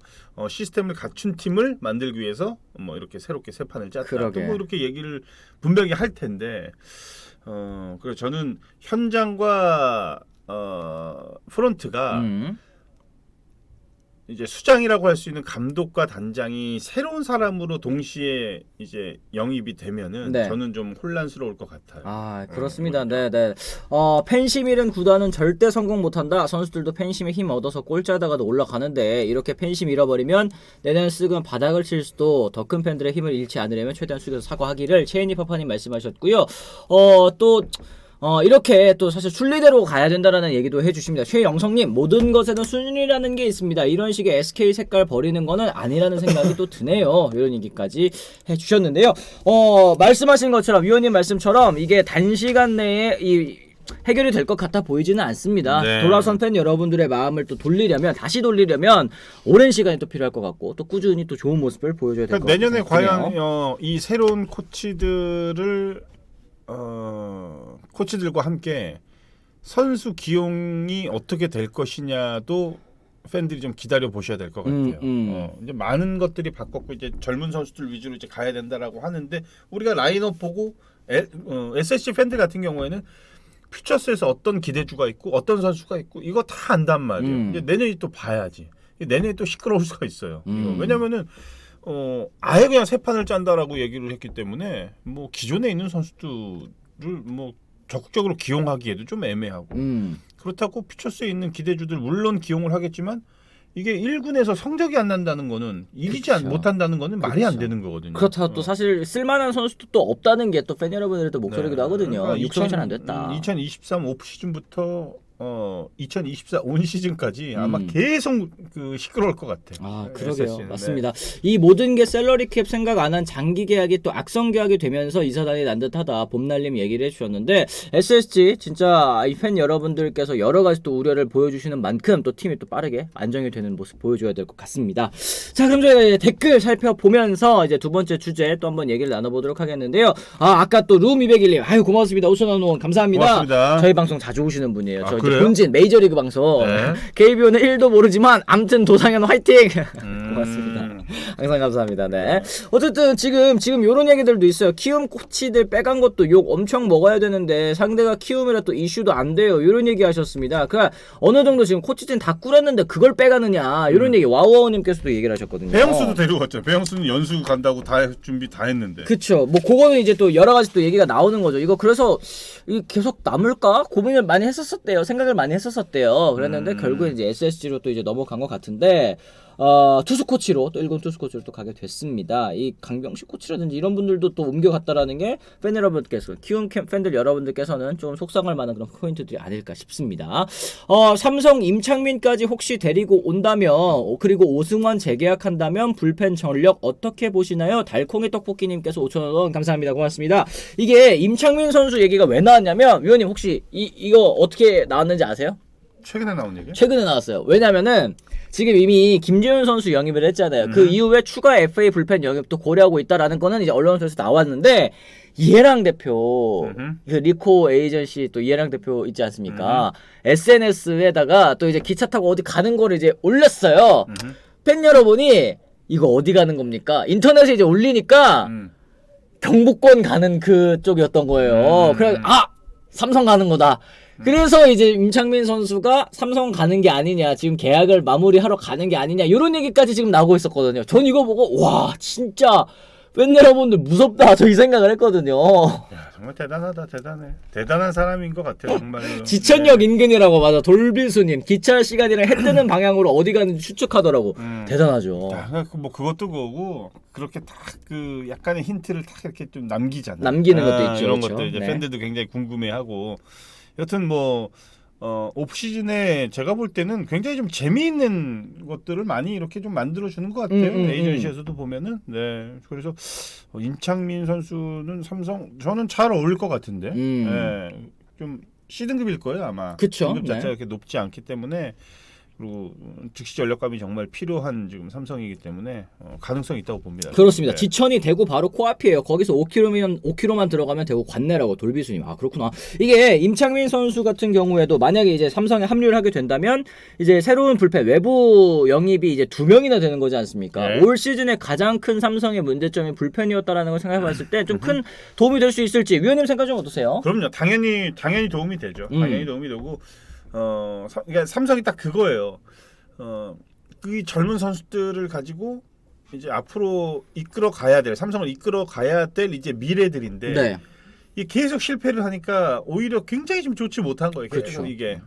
Speaker 2: 시스템을 갖춘 팀을 만들기 위해서 뭐 이렇게 새롭게 새 판을 짰다.
Speaker 1: 그러게.
Speaker 2: 또 뭐 이렇게 얘기를 분명히 할 텐데 그래서 저는 현장과 프론트가 이제 수장이라고 할 수 있는 감독과 단장이 새로운 사람으로 동시에 이제 영입이 되면은
Speaker 1: 네.
Speaker 2: 저는 좀 혼란스러울 것 같아요.
Speaker 1: 그렇습니다. 네네. 팬심 잃은 구단은 절대 성공 못한다. 선수들도 팬심에 힘 얻어서 꼴찌하다가도 올라가는데 이렇게 팬심 잃어버리면 내년 시즌 바닥을 칠 수도 더 큰 팬들의 힘을 잃지 않으려면 최대한 숙여서 사과하기를 최인희 파파님 말씀하셨고요. 또 이렇게 또 사실 순리대로 가야 된다라는 얘기도 해주십니다. 최영성님, 모든 것에는 순리라는 게 있습니다. 이런 식의 SK 색깔 버리는 거는 아니라는 생각이 또 드네요. 이런 얘기까지 해주셨는데요. 말씀하신 것처럼, 위원님 말씀처럼 이게 단시간 내에 해결이 될 것 같아 보이지는 않습니다.
Speaker 2: 네.
Speaker 1: 돌아선 팬 여러분들의 마음을 또 다시 돌리려면 오랜 시간이 또 필요할 것 같고 또 꾸준히 또 좋은 모습을 보여줘야 될 것 같아요.
Speaker 2: 내년에 과연 이 새로운 코치들을 코치들과 함께 선수 기용이 어떻게 될 것이냐도 팬들이 좀 기다려 보셔야 될 것 같아요. 이제 많은 것들이 바꿨고 이제 젊은 선수들 위주로 이제 가야 된다라고 하는데 우리가 라인업 보고 SSG 팬들 같은 경우에는 퓨처스에서 어떤 기대주가 있고 어떤 선수가 있고 이거 다 안단 말이에요. 이제 내년에 또 봐야지. 내년에 또 시끄러울 수가 있어요. 이거. 왜냐면은 아예 그냥 새 판을 짠다라고 얘기를 했기 때문에 뭐 기존에 있는 선수들을 뭐 적극적으로 기용하기에도 좀 애매하고 그렇다고 퓨처스에 있는 기대주들 물론 기용을 하겠지만 이게 1군에서 성적이 안 난다는 거는 이기지 못한다는 거는 말이 안 되는 거거든요.
Speaker 1: 그렇다고 또 사실 쓸만한 선수도 또 없다는 게 또 팬 여러분들의 또 목소리기도 하거든요. 육성이 잘 안 됐다.
Speaker 2: 2023 오프 시즌부터 2024 온 시즌까지 아마 계속 그 시끄러울 것 같아.
Speaker 1: 아, 그러게요.
Speaker 2: SSG 는.
Speaker 1: 맞습니다. 이 모든 게 셀러리 캡 생각 안 한 장기 계약이 또 악성 계약이 되면서 이 사단이 난 듯하다. 봄날님 얘기를 해주셨는데 SSG 진짜 이 팬 여러분들께서 여러 가지 또 우려를 보여주시는 만큼 또 팀이 또 빠르게 안정이 되는 모습 보여줘야 될 것 같습니다. 자, 그럼 저희가 이제 댓글 살펴보면서 이제 두 번째 주제 또 한번 얘기를 나눠보도록 하겠는데요. 아까 또 룸 201님, 아유 고맙습니다. 5,000원 후원 감사합니다.
Speaker 2: 고맙습니다.
Speaker 1: 저희 방송 자주 오시는 분이에요. 저 이제
Speaker 2: 그래요?
Speaker 1: 본진 메이저리그 방송.
Speaker 2: 네.
Speaker 1: KBO는 1도 모르지만 암튼 도상현 화이팅! 고맙습니다. 항상 감사합니다. 네. 어쨌든 지금 요런 얘기들도 있어요. 키움 코치들 빼간 것도 욕 엄청 먹어야 되는데 상대가 키움이라 또 이슈도 안 돼요. 요런 얘기 하셨습니다. 그러니까 어느 정도 지금 코치진 다 꾸렸는데 그걸 빼가느냐. 요런 얘기 와우와우님께서도 얘기를 하셨거든요.
Speaker 2: 배영수도 데리고 갔죠. 배영수는 연수 간다고 다 준비 다 했는데.
Speaker 1: 그쵸. 뭐 그거는 이제 또 여러 가지 또 얘기가 나오는 거죠. 이거 그래서 이게 계속 남을까 고민을 많이 했었대요. 생각을 많이 했었대요. 그랬는데 결국에 이제 SSG로 또 이제 넘어간 것 같은데 투수 코치로 또 일본 투수 코치로 또 가게 됐습니다. 이 강병식 코치라든지 이런 분들도 또 옮겨갔다라는 게 팬 여러분들께서 키움 팬들 여러분들께서는 좀 속상할 만한 그런 포인트들이 아닐까 싶습니다. 삼성 임창민까지 혹시 데리고 온다면 그리고 오승환 재계약한다면 불펜 전력 어떻게 보시나요? 달콩이 떡볶이님께서 5,000원 감사합니다. 고맙습니다. 이게 임창민 선수 얘기가 왜 나왔냐면 위원님 혹시 이거 어떻게 나왔는지 아세요?
Speaker 2: 최근에 나온 얘기?
Speaker 1: 최근에 나왔어요. 왜냐면은 지금 이미 김재훈 선수 영입을 했잖아요. 그 이후에 추가 FA 불펜 영입도 고려하고 있다라는 거는 이제 언론에서 나왔는데 이해랑 대표, 그 리코 에이전시 또 이해랑 대표 있지 않습니까? SNS에다가 또 이제 기차 타고 어디 가는 거를 이제 올렸어요. 팬 여러분이 이거 어디 가는 겁니까? 인터넷에 이제 올리니까 경북권 가는 그쪽이었던 거예요. 그래 삼성 가는 거다. 그래서 이제 임창민 선수가 삼성 가는 게 아니냐, 지금 계약을 마무리하러 가는 게 아니냐, 이런 얘기까지 지금 나오고 있었거든요. 전 이거 보고 와 진짜 팬 여러분들 무섭다, 저 이 생각을 했거든요.
Speaker 2: 야, 정말 대단하다, 대단해. 대단한 사람인 것 같아요, 정말.
Speaker 1: 지천역 인근이라고. 맞아, 돌빌수님 기차 시간이랑 해 뜨는 방향으로 어디 가는지 추측하더라고. 대단하죠.
Speaker 2: 뭐 그것도 그거고 그렇게 딱 그 약간의 힌트를 딱 이렇게 좀 남기잖아.
Speaker 1: 남기는 것도 있죠.
Speaker 2: 이런
Speaker 1: 그렇죠?
Speaker 2: 것들 이제
Speaker 1: 네.
Speaker 2: 팬들도 굉장히 궁금해하고. 여튼 뭐 오프 시즌에 제가 볼 때는 굉장히 좀 재미있는 것들을 많이 이렇게 좀 만들어 주는 것 같아요. 에이전시에서도 보면은. 네. 그래서 임창민 선수는 삼성 저는 잘 어울릴 것 같은데. 네. 좀 C등급일 거예요 아마.
Speaker 1: 그쵸.
Speaker 2: 등급 자체가
Speaker 1: 네.
Speaker 2: 그렇게 높지 않기 때문에. 그리고 즉시 전력감이 정말 필요한 지금 삼성이기 때문에 가능성이 있다고 봅니다.
Speaker 1: 그렇습니다.
Speaker 2: 네.
Speaker 1: 지천이 대구 바로 코앞이에요. 거기서 5km만 들어가면 대구 관내라고. 돌비수님. 아 그렇구나. 이게 임창민 선수 같은 경우에도 만약에 이제 삼성에 합류를 하게 된다면 이제 새로운 불펜 외부 영입이 이제 2명이나 되는 거지 않습니까?
Speaker 2: 네.
Speaker 1: 올 시즌에 가장 큰 삼성의 문제점이 불펜이었다라는 걸 생각해봤을 때 좀 큰 도움이 될 수 있을지 위원님 생각 좀 어떠세요?
Speaker 2: 그럼요. 당연히 도움이 되죠. 당연히 도움이 되고 그러니까 삼성이 딱 그거예요. 그 젊은 선수들을 가지고 이제 앞으로 이끌어 가야 될 삼성을 이끌어 가야 될 이제 미래들인데
Speaker 1: 네.
Speaker 2: 이게 계속 실패를 하니까 오히려 굉장히 좀 좋지 못한 거예요.
Speaker 1: 그렇죠.
Speaker 2: 이게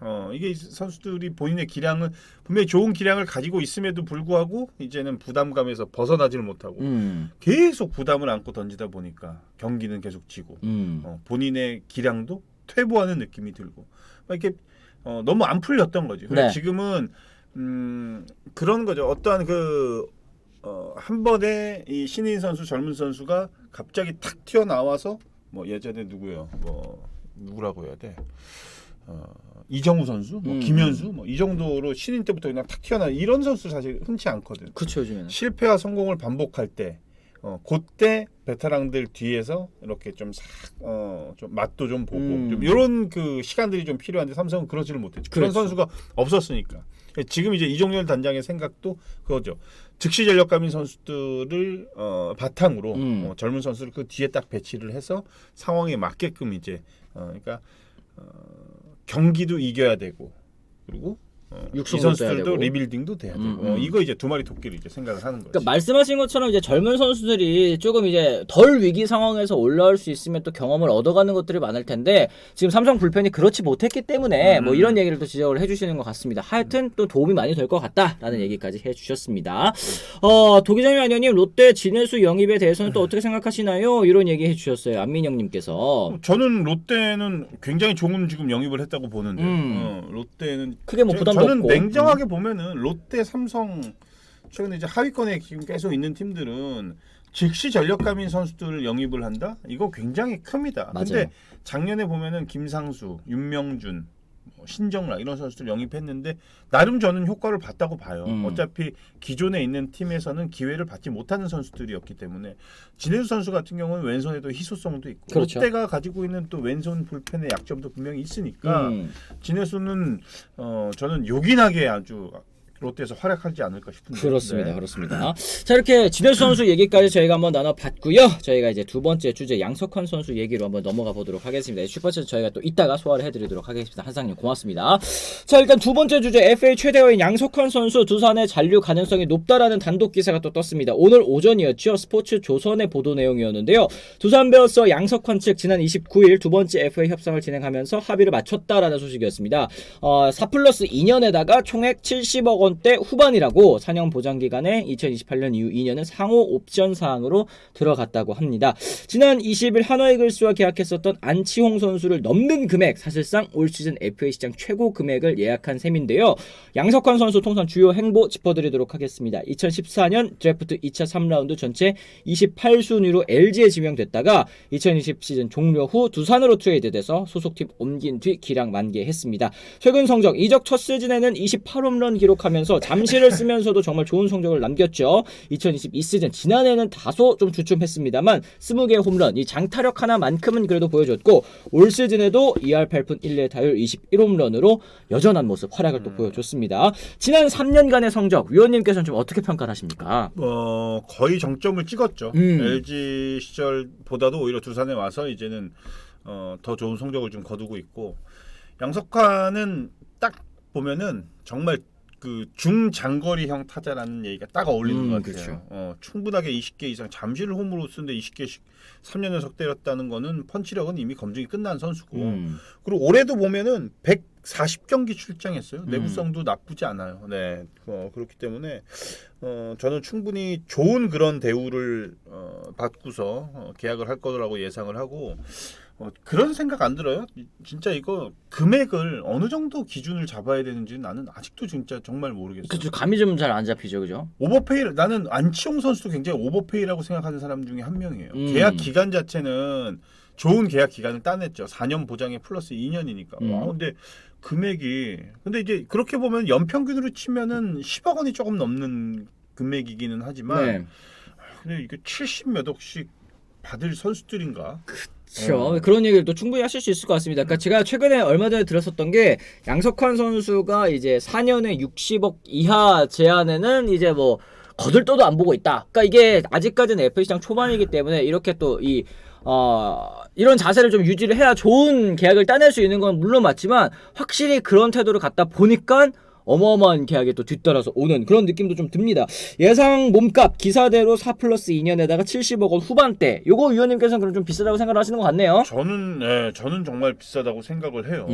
Speaker 2: 선수들이 본인의 기량을 분명히 좋은 기량을 가지고 있음에도 불구하고 이제는 부담감에서 벗어나지를 못하고 계속 부담을 안고 던지다 보니까 경기는 계속 지고 본인의 기량도 퇴보하는 느낌이 들고 막 이렇게 너무 안 풀렸던 거지.
Speaker 1: 네.
Speaker 2: 지금은 그런 거죠. 어떠한 한 번에 이 신인 선수, 젊은 선수가 갑자기 탁 튀어나와서 뭐 예전에 누구요? 뭐 누구라고 해야 돼? 이정우 선수, 뭐 김현수, 뭐 이 정도로 신인 때부터 그냥 탁 튀어나 이런 선수 사실 흔치 않거든.
Speaker 1: 그렇죠, 요즘에는.
Speaker 2: 실패와 성공을 반복할 때. 그때 베테랑들 뒤에서 이렇게 좀 맛도 좀 보고 좀 이런 그 시간들이 좀 필요한데 삼성은 그러지를 못했죠. 그런
Speaker 1: 그렇죠.
Speaker 2: 선수가 없었으니까. 지금 이제 이종열 단장의 생각도 그거죠. 즉시 전력감인 선수들을 바탕으로 젊은 선수를 그 뒤에 딱 배치를 해서 상황에 맞게끔 이제 그러니까 경기도 이겨야 되고 그리고 이
Speaker 1: 육성도 해야
Speaker 2: 선수들도
Speaker 1: 되고.
Speaker 2: 리빌딩도 돼야 되고 이거 이제 두 마리 토끼를 이제 생각을 하는 거죠.
Speaker 1: 그러니까 말씀하신 것처럼 이제 젊은 선수들이 조금 이제 덜 위기 상황에서 올라올 수 있으면 또 경험을 얻어가는 것들이 많을 텐데 지금 삼성 불펜이 그렇지 못했기 때문에 뭐 이런 얘기를 또 지적을 해주시는 것 같습니다. 하여튼 또 도움이 많이 될 것 같다라는 얘기까지 해주셨습니다. 도기장님 아니님 롯데 진해수 영입에 대해서는 또 어떻게 생각하시나요? 이런 얘기 해주셨어요. 안민영님께서.
Speaker 2: 저는 롯데는 굉장히 좋은 지금 영입을 했다고 보는데 롯데는
Speaker 1: 크게 뭐 부담도
Speaker 2: 저는
Speaker 1: 없고.
Speaker 2: 냉정하게 보면은 롯데, 삼성 최근에 이제 하위권에 지금 계속 있는 팀들은 즉시 전력감인 선수들을 영입을 한다? 이거 굉장히 큽니다.
Speaker 1: 맞아요.
Speaker 2: 근데 작년에 보면은 김상수, 윤명준, 신정라 이런 선수들 영입했는데 나름 저는 효과를 봤다고 봐요. 어차피 기존에 있는 팀에서는 기회를 받지 못하는 선수들이었기 때문에 진해수 선수 같은 경우는 왼손에도 희소성도 있고
Speaker 1: 그렇죠.
Speaker 2: 롯데가 가지고 있는 또 왼손 불펜의 약점도 분명히 있으니까 진해수는 저는 요긴하게 아주 롯데에서 활약하지 않을까 싶은데.
Speaker 1: 그렇습니다.
Speaker 2: 네.
Speaker 1: 그렇습니다. 자, 이렇게 진해수 선수 얘기까지 저희가 한번 나눠봤고요. 저희가 이제 두 번째 주제 양석환 선수 얘기로 한번 넘어가 보도록 하겠습니다. 슈퍼챗 저희가 또 이따가 소화를 해드리도록 하겠습니다. 한상님 고맙습니다. 자, 일단 두 번째 주제 FA 최대어인 양석환 선수 두산의 잔류 가능성이 높다라는 단독 기사가 또 떴습니다. 오늘 오전이었죠. 스포츠 조선의 보도 내용이었는데요. 두산 베어스 양석환 측 지난 29일 두 번째 FA 협상을 진행하면서 합의를 맞췄다라는 소식이었습니다. 4+2년에다가 총액 70억 원 대 후반이라고 4년 보장 기간에 2028년 이후 2년은 상호 옵션 사항으로 들어갔다고 합니다. 지난 20일 한화이글스와 계약했었던 안치홍 선수를 넘는 금액, 사실상 올 시즌 FA 시장 최고 금액을 예약한 셈인데요. 양석환 선수 통산 주요 행보 짚어드리도록 하겠습니다. 2014년 드래프트 2차 3라운드 전체 28순위로 LG에 지명됐다가 2020 시즌 종료 후 두산으로 트레이드돼서 소속팀 옮긴 뒤 기량 만개했습니다. 최근 성적 이적 첫 시즌에는 28홈런 기록하면서 잠시를 쓰면서도 정말 좋은 성적을 남겼죠. 2022 시즌 지난해는 다소 좀 주춤했습니다만 20개의 홈런, 이 장타력 하나만큼은 그래도 보여줬고 올 시즌에도 2할 8푼 1리 타율 21홈런으로 여전한 모습 활약을 또 보여줬습니다. 지난 3년간의 성적 위원님께서는 좀 어떻게 평가를 하십니까?
Speaker 2: 거의 정점을 찍었죠. LG 시절보다도 오히려 두산에 와서 이제는 더 좋은 성적을 좀 거두고 있고 양석환은 딱 보면은 정말 그 중장거리형 타자라는 얘기가 딱 어울리는 것 같아요.
Speaker 1: 그렇죠.
Speaker 2: 충분하게 20개 이상 잠시를 홈으로 쓰는데 20개씩 3년 연속 때렸다는 거는 펀치력은 이미 검증이 끝난 선수고 그리고 올해도 보면은 140경기 출장했어요. 내구성도 나쁘지 않아요. 네, 그렇기 때문에 저는 충분히 좋은 그런 대우를 받고서 계약을 할 거라고 예상을 하고 그런 생각 안 들어요? 진짜 이거 금액을 어느 정도 기준을 잡아야 되는지 나는 아직도 진짜 정말 모르겠어요.
Speaker 1: 그쵸, 감이 좀 잘 안 잡히죠, 그죠?
Speaker 2: 오버페이 나는 안치홍 선수도 굉장히 오버페이라고 생각하는 사람 중에 한 명이에요. 계약 기간 자체는 좋은 계약 기간을 따냈죠. 4년 보장에 플러스 2년이니까. 근데 금액이 근데 이제 그렇게 보면 연평균으로 치면은 10억 원이 조금 넘는 금액이기는 하지만
Speaker 1: 네.
Speaker 2: 근데 이게 70몇 억씩 받을 선수들인가?
Speaker 1: 그렇죠. 그런 얘기를 또 충분히 하실 수 있을 것 같습니다. 그러니까 제가 최근에 얼마 전에 들었었던 게 양석환 선수가 이제 4년에 60억 이하 제한에는 이제 뭐 거들떠도 안 보고 있다. 그러니까 이게 아직까지는 FA 시장 초반이기 때문에 이렇게 또 이런 자세를 좀 유지를 해야 좋은 계약을 따낼 수 있는 건 물론 맞지만 확실히 그런 태도를 갖다 보니까 어마어마한 계약이 또 뒤따라서 오는 그런 느낌도 좀 듭니다. 예상 몸값 기사대로 4+2년에다가 70억 원 후반대. 요거 위원님께서는 그럼 좀 비싸다고 생각하시는 것 같네요.
Speaker 2: 저는 정말 비싸다고 생각을 해요.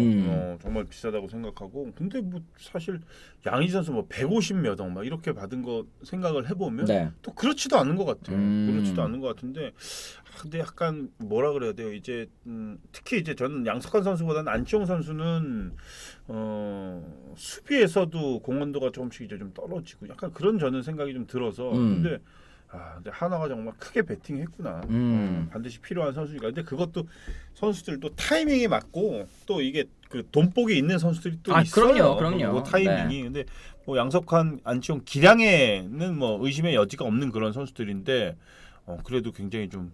Speaker 2: 정말 비싸다고 생각하고 근데 뭐 사실 양희 선수 뭐 150몇 억 막 이렇게 받은 거 생각을 해보면
Speaker 1: 네.
Speaker 2: 또 그렇지도 않은 것 같아요. 그렇지도 않은 것 같은데 근데 약간 뭐라 그래야 돼요. 이제 특히 이제 저는 양석환 선수보다는 안치홍 선수는 수비에서도 공헌도가 조금씩 이제 좀 떨어지고 약간 그런 저는 생각이 좀 들어서 근데 하나가 정말 크게 배팅했구나. 반드시 필요한 선수니까. 근데 그것도 선수들 또 타이밍이 맞고 또 이게 그 돈복이 있는 선수들이 또 있어요.
Speaker 1: 그럼요.
Speaker 2: 뭐 타이밍이.
Speaker 1: 네.
Speaker 2: 근데 뭐 양석환, 안치홍 기량에는 뭐 의심의 여지가 없는 그런 선수들인데 그래도 굉장히 좀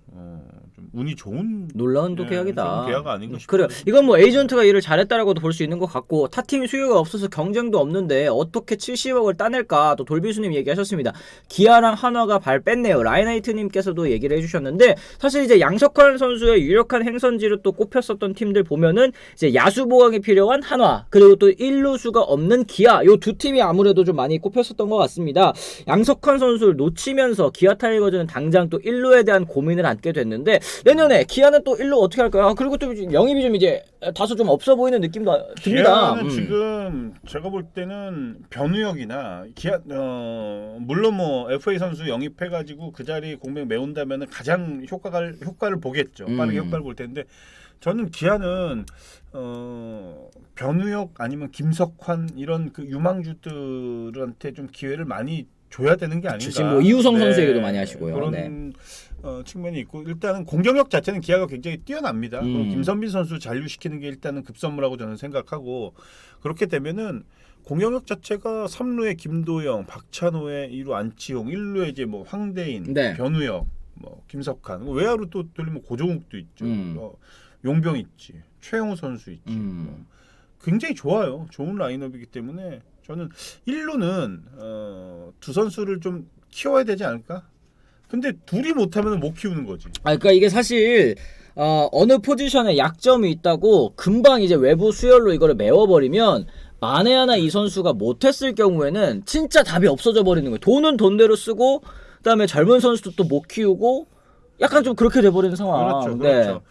Speaker 2: 운이 좋은
Speaker 1: 놀라운 또 계약이다.
Speaker 2: 좋은 계약 아닌가 싶어요.
Speaker 1: 그래, 이건 뭐 에이전트가 일을 잘했다라고도 볼 수 있는 것 같고 타팀 수요가 없어서 경쟁도 없는데 어떻게 70억을 따낼까? 또 돌비수님 얘기하셨습니다. 기아랑 한화가 발 뺐네요. 라이나이트님께서도 얘기를 해주셨는데 사실 이제 양석환 선수의 유력한 행선지로 또 꼽혔었던 팀들 보면은 이제 야수 보강이 필요한 한화 그리고 또 1루수가 없는 기아 요 두 팀이 아무래도 좀 많이 꼽혔었던 것 같습니다. 양석환 선수를 놓치면서 기아 타이거즈는 당장 또 1루에 대한 고민을 안게 됐는데 내년에 기아는 또 1루 어떻게 할까요? 아, 그리고 또 영입이 좀 이제 다소 좀 없어 보이는 느낌도 듭니다.
Speaker 2: 기아는 지금 제가 볼 때는 변우혁이나 기아 물론 뭐 FA 선수 영입해가지고 그 자리 공백 메운다면은 가장 효과를 보겠죠. 빠르게 효과를 볼 텐데 저는 기아는 변우혁 아니면 김석환 이런 그 유망주들한테 좀 기회를 많이 줘야 되는 게 아닌가.
Speaker 1: 지금 뭐 이우성 선수에게도 많이 하시고요.
Speaker 2: 그런
Speaker 1: 네.
Speaker 2: 측면이 있고 일단은 공격력 자체는 기아가 굉장히 뛰어납니다. 그리고 김선빈 선수 잔류시키는 게 일단은 급선무라고 저는 생각하고 그렇게 되면은 공격력 자체가 3루에 김도영, 박찬호에 2루 안치홍, 1루에 이제 뭐 황대인,
Speaker 1: 네.
Speaker 2: 변우혁, 뭐 김석환, 외야로 또 돌리면 고종욱도 있죠. 용병 있지, 최영우 선수 있지. 굉장히 좋아요. 좋은 라인업이기 때문에 저는 1루는 두 선수를 좀 키워야 되지 않을까? 근데 둘이 못하면 못 키우는 거지.
Speaker 1: 그러니까 이게 사실 어느 포지션에 약점이 있다고 금방 이제 외부 수혈로 이거를 메워버리면 만에 하나 이 선수가 못했을 경우에는 진짜 답이 없어져 버리는 거예요. 돈은 돈대로 쓰고 그다음에 젊은 선수도 또 못 키우고 약간 좀 그렇게 돼버리는 상황.
Speaker 2: 그렇죠.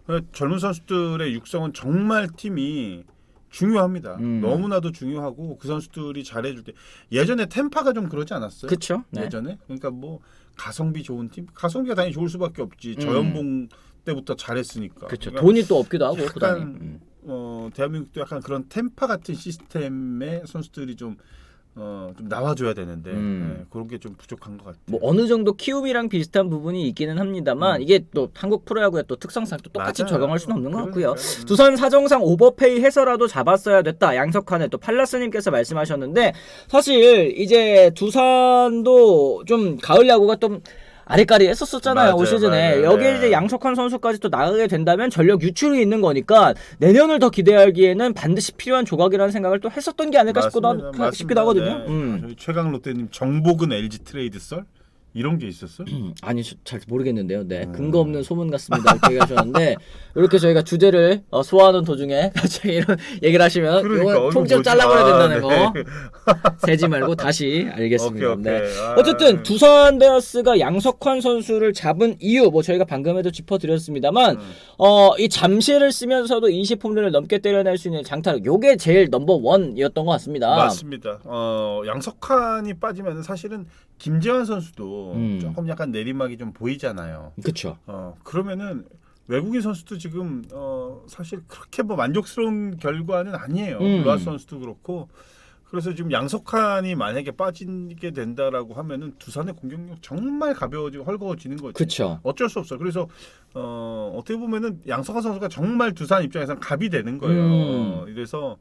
Speaker 1: 네.
Speaker 2: 젊은 선수들의 육성은 정말 팀이 중요합니다. 너무나도 중요하고 그 선수들이 잘해줄 때 예전에 템파가 좀 그러지 않았어요?
Speaker 1: 그렇죠. 네.
Speaker 2: 예전에 그러니까 뭐 가성비 좋은 팀, 가성비가 당연히 좋을 수밖에 없지. 저연봉 때부터 잘했으니까.
Speaker 1: 그렇죠.
Speaker 2: 그러니까
Speaker 1: 돈이 또 없기도 하고 부담이.
Speaker 2: 약간 대한민국도 약간 그런 템파 같은 시스템의 선수들이 좀 나와줘야 되는데 그런 게 좀 부족한 것 같아요.
Speaker 1: 뭐 어느 정도 키움이랑 비슷한 부분이 있기는 합니다만 이게 또 한국 프로야구의 또 특성상 또 똑같이
Speaker 2: 맞아요.
Speaker 1: 적용할 수는 없는 것 같고요.
Speaker 2: 그러니까요.
Speaker 1: 두산 사정상 오버페이 해서라도 잡았어야 됐다. 양석환의 또 팔라스님께서 말씀하셨는데 사실 이제 두산도 좀 가을 야구가 좀 아리까리 했었잖아요. 올 시즌에.
Speaker 2: 맞아요.
Speaker 1: 여기에
Speaker 2: 네.
Speaker 1: 이제 양석환 선수까지 또 나가게 된다면 전력 유출이 있는 거니까 내년을 더 기대하기에는 반드시 필요한 조각이라는 생각을 또 했었던 게 아닐까 싶기도 하거든요.
Speaker 2: 네. 저희 최강 롯데님 정복은 LG 트레이드 썰 이런 게 있었어?
Speaker 1: 아니 잘 모르겠는데요. 네 근거 없는 소문 같습니다. 이렇게 얘기하셨는데 이렇게 저희가 주제를 소화하는 도중에 갑자기 이런 얘기를 하시면
Speaker 2: 그러니까,
Speaker 1: 이건 통째로
Speaker 2: 뭐지?
Speaker 1: 잘라버려야 된다는
Speaker 2: 네.
Speaker 1: 거 세지 말고 다시 알겠습니다.
Speaker 2: 오케이.
Speaker 1: 네. 어쨌든 두산 베어스가 양석환 선수를 잡은 이유 뭐 저희가 방금에도 짚어드렸습니다만 이 잠실을 쓰면서도 20홈런을 넘게 때려낼 수 있는 장타력 요게 제일 넘버원이었던 것 같습니다.
Speaker 2: 맞습니다. 양석환이 빠지면 사실은 김재환 선수도 조금 약간 내리막이 좀 보이잖아요.
Speaker 1: 그렇죠.
Speaker 2: 그러면은 외국인 선수도 지금 사실 그렇게 뭐 만족스러운 결과는 아니에요. 로하스 선수도 그렇고. 그래서 지금 양석환이 만약에 빠지게 된다라고 하면은 두산의 공격력 정말 가벼워지고 헐거워지는 거죠.
Speaker 1: 그렇죠.
Speaker 2: 어쩔 수 없어요. 그래서 어떻게 보면은 양석환 선수가 정말 두산 입장에서는 갑이 되는 거예요. 그래서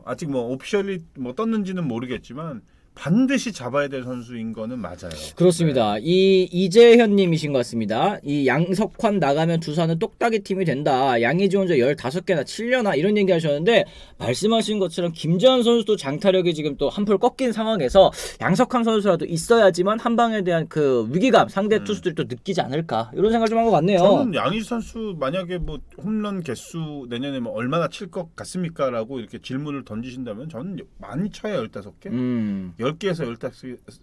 Speaker 2: 아직 뭐 오피셜리 뭐 떴는지는 모르겠지만 반드시 잡아야 될 선수인 거는 맞아요.
Speaker 1: 그렇습니다. 이 이재현님이신 것 같습니다. 이 양석환 나가면 두산은 똑딱이 팀이 된다. 양의지 혼자 15개나 7려나 이런 얘기 하셨는데 말씀하신 것처럼 김재환 선수도 장타력이 지금 또 한풀 꺾인 상황에서 양석환 선수라도 있어야지만 한 방에 대한 그 위기감 상대 투수들이 또 느끼지 않을까 이런 생각을 좀 한 것 같네요.
Speaker 2: 저는 양의지 선수 만약에 뭐 홈런 개수 내년에 뭐 얼마나 칠 것 같습니까라고 이렇게 질문을 던지신다면 저는 많이 쳐야 15개? 10개에서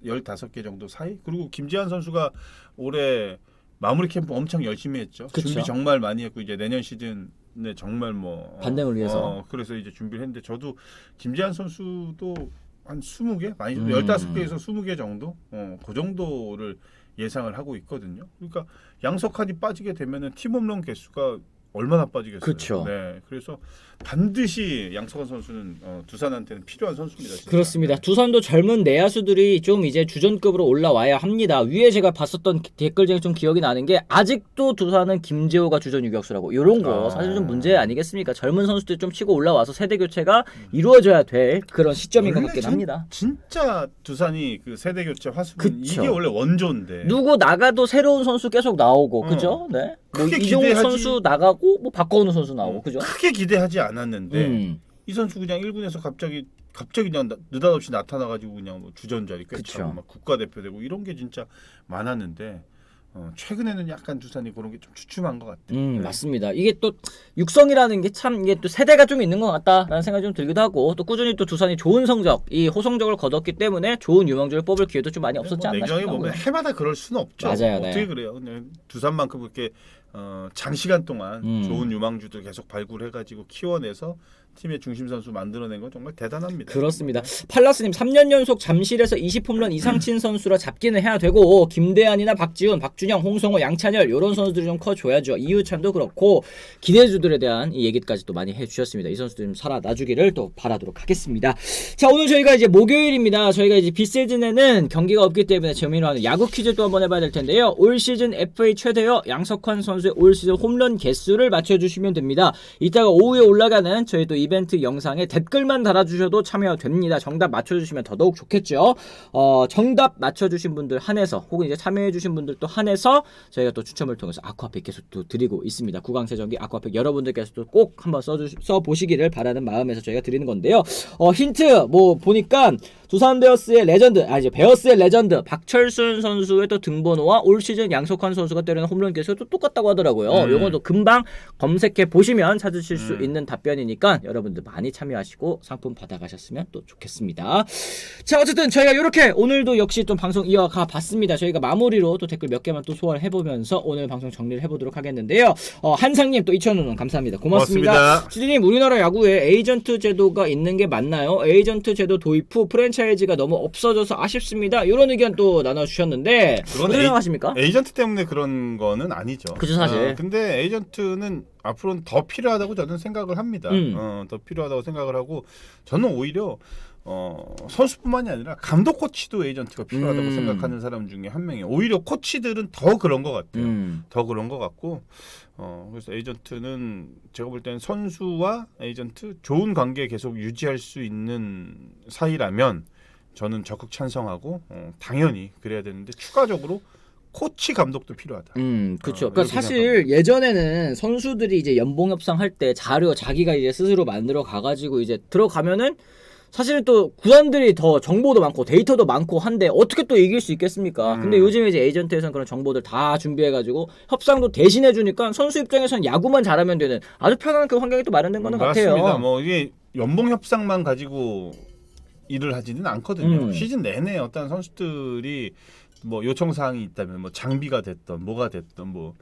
Speaker 2: 15개 정도 사이? 그리고 김지한 선수가 올해 마무리 캠프 엄청 열심히 했죠.
Speaker 1: 그쵸.
Speaker 2: 준비 정말 많이 했고 이제 내년 시즌에 정말 뭐
Speaker 1: 반등을 위해서.
Speaker 2: 그래서 이제 준비를 했는데 저도 김지한 선수도 한 20개? 많이 15개에서 20개 정도? 그 정도를 예상을 하고 있거든요. 그러니까 양석환이 빠지게 되면은 팀 홈런 개수가 얼마나 빠지겠어요.
Speaker 1: 그쵸.
Speaker 2: 네, 그래서 반드시 양석환 선수는 두산한테는 필요한 선수입니다. 진짜.
Speaker 1: 그렇습니다.
Speaker 2: 네.
Speaker 1: 두산도 젊은 내야수들이 좀 이제 주전급으로 올라와야 합니다. 위에 제가 봤었던 댓글 중에 좀 기억이 나는 게 아직도 두산은 김재호가 주전 유격수라고 이런 거 사실 좀 문제 아니겠습니까? 젊은 선수들 좀 치고 올라와서 세대 교체가 이루어져야 될 그런 시점인 것
Speaker 2: 원래
Speaker 1: 같긴 합니다.
Speaker 2: 진짜 두산이 그 세대 교체 화수분
Speaker 1: 그쵸.
Speaker 2: 이게 원래 원조인데.
Speaker 1: 누구 나가도 새로운 선수 계속 나오고 그죠? 네. 뭐
Speaker 2: 크게
Speaker 1: 이종욱
Speaker 2: 기대하지-
Speaker 1: 선수 나가고 뭐 박건우 선수 나오고 그죠?
Speaker 2: 크게 기대하지 않았는데 이 선수 그냥 1군에서 갑자기 그냥 느닷없이 나타나가지고 그냥 뭐 주전 자리
Speaker 1: 그쵸.
Speaker 2: 꿰차고 막 국가대표 되고 이런 게 진짜 많았는데 최근에는 약간 두산이 그런 게 좀 주춤한 것 같아요. 네.
Speaker 1: 맞습니다. 이게 또 육성이라는 게 참 이게 또 세대가 좀 있는 것 같다라는 생각이 좀 들기도 하고 또 꾸준히 또 두산이 좋은 성적, 이 호성적을 거뒀기 때문에 좋은 유망주를 뽑을 기회도 좀 많이 없었지 않나
Speaker 2: 냉정하게
Speaker 1: 싶어요.
Speaker 2: 보면 해마다 그럴 수는 없죠.
Speaker 1: 맞아요,
Speaker 2: 어떻게
Speaker 1: 네.
Speaker 2: 그래요? 근데 두산만큼 그렇게 장시간 동안
Speaker 1: 음.
Speaker 2: 좋은 유망주들 계속 발굴해가지고 키워내서 팀의 중심 선수 만들어낸 건 정말 대단합니다.
Speaker 1: 그렇습니다. 팔라스님 3년 연속 잠실에서 20홈런 이상 친 선수라 잡기는 해야 되고 김대한이나 박지훈, 박준영, 홍성호, 양찬열 이런 선수들이 좀 커줘야죠. 이유찬도 그렇고 기대주들에 대한 이 얘기까지 또 많이 해주셨습니다. 이 선수들 좀 살아나주기를 또 바라도록 하겠습니다. 자 오늘 저희가 이제 목요일입니다. 저희가 이제 비시즌에는 경기가 없기 때문에 재미로 하는 야구 퀴즈 또 한번 해봐야 될 텐데요. 올 시즌 FA 최대여 양석환 선수의 올 시즌 홈런 개수를 맞춰주시면 됩니다. 이따가 오후에 올라가는 저희 또 이벤트 영상에 댓글만 달아주셔도 참여가 됩니다. 정답 맞춰주시면 더더욱 좋겠죠. 정답 맞춰주신 분들 한해서 혹은 이제 참여해주신 분들 또 한해서 저희가 또 추첨을 통해서 아쿠아팩 계속 또 드리고 있습니다. 구강세정기 아쿠아팩 여러분들께서도 꼭 한번 써보시기를 바라는 마음에서 저희가 드리는 건데요. 힌트 뭐 보니까 두산 베어스의 레전드, 이제 베어스의 레전드 박철순 선수의 또 등번호와 올 시즌 양석환 선수가 때리는 홈런 개수가 또 똑같다고 하더라고요. 요건 또 금방 검색해 보시면 찾으실 수 있는 답변이니까 여러분들 많이 참여하시고 상품 받아가셨으면 또 좋겠습니다. 자 어쨌든 저희가 이렇게 오늘도 역시 또 방송 이어가 봤습니다. 저희가 마무리로 또 댓글 몇 개만 또 소화를 해보면서 오늘 방송 정리를 해보도록 하겠는데요. 한상님 또 2,000원 감사합니다. 고맙습니다. 시디님 우리나라 야구에 에이전트 제도가 있는 게 맞나요? 에이전트 제도 도입 후 프랜차이즈가 너무 없어져서 아쉽습니다. 이런 의견 또 나눠주셨는데 어떻게 생각하십니까?
Speaker 2: 에이전트 때문에 그런 거는 아니죠.
Speaker 1: 그죠 사실.
Speaker 2: 근데 에이전트는 앞으로는 더 필요하다고 저는 생각을 합니다. 더 필요하다고 생각을 하고 저는 오히려 선수뿐만이 아니라 감독 코치도 에이전트가 필요하다고 생각하는 사람 중에 한 명이에요. 오히려 코치들은 더 그런 것 같아요. 더 그런 것 같고 그래서 에이전트는 제가 볼 때는 선수와 에이전트 좋은 관계 계속 유지할 수 있는 사이라면 저는 적극 찬성하고 당연히 그래야 되는데 추가적으로 코치 감독도 필요하다.
Speaker 1: 그렇죠. 그러니까 사실 예전에는 선수들이 이제 연봉 협상할 때 자료 자기가 이제 스스로 만들어 가가지고 이제 들어가면은 사실은 또 구단들이 더 정보도 많고 데이터도 많고 한데 어떻게 또 이길 수 있겠습니까? 근데 요즘에 이제 에이전트에서는 그런 정보들 다 준비해가지고 협상도 대신해 주니까 선수 입장에서는 야구만 잘하면 되는 아주 편한 그 환경이 또 마련된 거는 같아요.
Speaker 2: 맞습니다. 뭐 이게 연봉 협상만 가지고 일을 하지는 않거든요. 시즌 내내 어떤 선수들이 뭐 요청 사항이 있다면 뭐 장비가 됐던 뭐가 됐던 뭐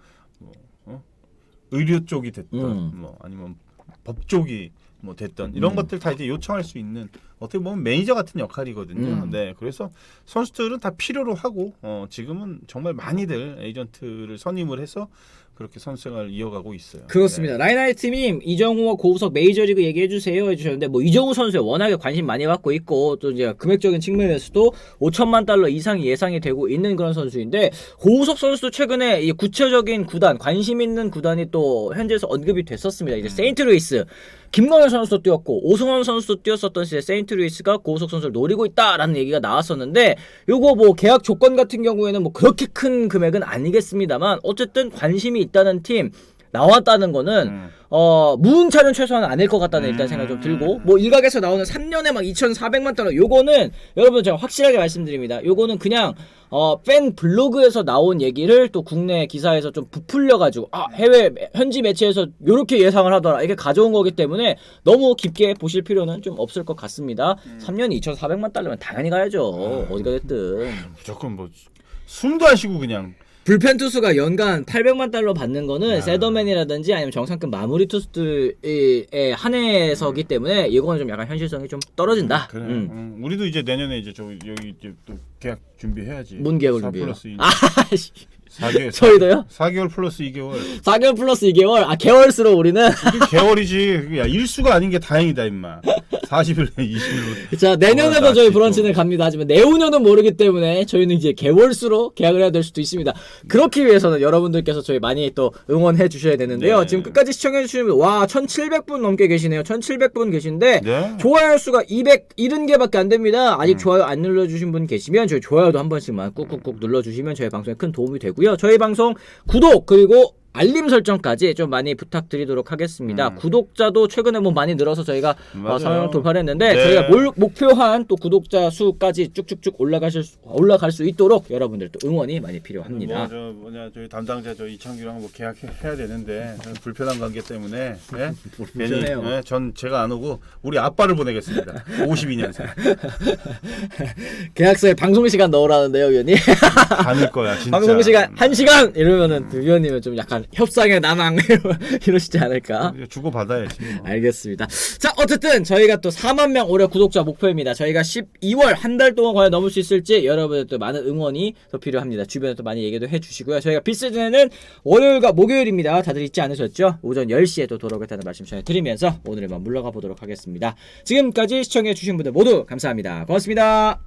Speaker 2: 의료 쪽이 됐던 뭐 아니면 법 쪽이 뭐 됐던 이런 것들 다 이제 요청할 수 있는 어떻게 보면 매니저 같은 역할이거든요. 네, 그래서 선수들은 다 필요로 하고 지금은 정말 많이들 에이전트를 선임을 해서 그렇게 선수생활을 이어가고 있어요.
Speaker 1: 그렇습니다. 라인하이트님 이정우와 고우석 메이저리그 얘기해주세요 해주셨는데 뭐 이정우 선수에 워낙에 관심 많이 받고 있고 또 이제 금액적인 측면에서도 5천만 달러 이상이 예상이 되고 있는 그런 선수인데 고우석 선수도 최근에 이 구체적인 구단 관심 있는 구단이 또 현지에서 언급이 됐었습니다. 이제 세인트루이스 김광현 선수도 뛰었고 오승원 선수도 뛰었었던 시절 세인트루이스가 고우석 선수를 노리고 있다라는 얘기가 나왔었는데 요거 뭐 계약 조건 같은 경우에는 뭐 그렇게 큰 금액은 아니겠습니다만 어쨌든 관심이 있다는 팀 나왔다는 거는 무은차는 최소한 아닐 것 같다는 일단 생각이 좀 들고 뭐 일각에서 나오는 3년에 막 2,400만 달러 요거는 여러분 제가 확실하게 말씀드립니다. 요거는 그냥 팬 블로그에서 나온 얘기를 또 국내 기사에서 좀 부풀려가지고 해외 현지 매체에서 요렇게 예상을 하더라 이게 가져온 거기 때문에 너무 깊게 보실 필요는 좀 없을 것 같습니다. 3년에 2,400만 달러면 당연히 가야죠. 어디가 됐든
Speaker 2: 무조건 뭐 숨도 안 쉬고 그냥
Speaker 1: 불펜 투수가 연간 800만 달러 받는 거는 세더맨이라든지 아니면 정상급 마무리 투수들에 한해서기 때문에 이거는 좀 약간 현실성이 좀 떨어진다.
Speaker 2: 그래. 우리도 이제 내년에 이제 여기 이제 또 계약 준비해야지.
Speaker 1: 뭔 계약을 준비해요?
Speaker 2: 4+1. 4개월,
Speaker 1: 저희도요?
Speaker 2: 4개월 플러스 2개월.
Speaker 1: 4개월 플러스 2개월. 아, 개월수로 우리는.
Speaker 2: 이게 개월이지. 야, 일수가 아닌 게 다행이다, 임마. 40일, 20일로.
Speaker 1: 자, 내년에도 저희 브런치는 갑니다. 하지만 내후년은 모르기 때문에 저희는 이제 개월수로 계약을 해야 될 수도 있습니다. 그렇기 위해서는 여러분들께서 저희 많이 또 응원해 주셔야 되는데요.
Speaker 2: 네.
Speaker 1: 지금 끝까지 시청해 주시는 분, 와, 1700분 넘게 계시네요. 1700분 계신데,
Speaker 2: 네.
Speaker 1: 좋아요 수가 270개밖에 안 됩니다. 아직 좋아요 안 눌러주신 분 계시면 저희 좋아요도 한 번씩만 꾹꾹꾹 눌러주시면 저희 방송에 큰 도움이 되고요. 저희 방송 구독 그리고 알림 설정까지 좀 많이 부탁드리도록 하겠습니다. 구독자도 최근에 뭐 많이 늘어서 저희가
Speaker 2: 맞아요.
Speaker 1: 4명 돌파를 했는데
Speaker 2: 네.
Speaker 1: 저희가 목표한 또 구독자 수까지 쭉쭉쭉 올라갈 수 있도록 여러분들 또 응원이 많이 필요합니다.
Speaker 2: 저희 담당자 저 이창규랑 뭐 계약해야 되는데 불편한 관계 때문에 네?
Speaker 1: 불편해요.
Speaker 2: 괜히 전 제가 안 오고 우리 아빠를 보내겠습니다. 52년생.
Speaker 1: 계약서에 방송 시간 넣으라는데요, 위원님.
Speaker 2: 가는 거야 진짜.
Speaker 1: 방송 시간 1시간 이러면은 위원님은 좀 약간 협상의 남항 이러시지 않을까?
Speaker 2: 주고 받아야지. 뭐.
Speaker 1: 알겠습니다. 자, 어쨌든 저희가 또 4만 명 올해 구독자 목표입니다. 저희가 12월 한 달 동안 과연 넘을 수 있을지 여러분들 또 많은 응원이 더 필요합니다. 주변에 또 많이 얘기도 해주시고요. 저희가 비시즌에는 월요일과 목요일입니다. 다들 잊지 않으셨죠? 오전 10시에 또 돌아오겠다는 말씀 전해드리면서 오늘만 물러가 보도록 하겠습니다. 지금까지 시청해주신 분들 모두 감사합니다. 고맙습니다.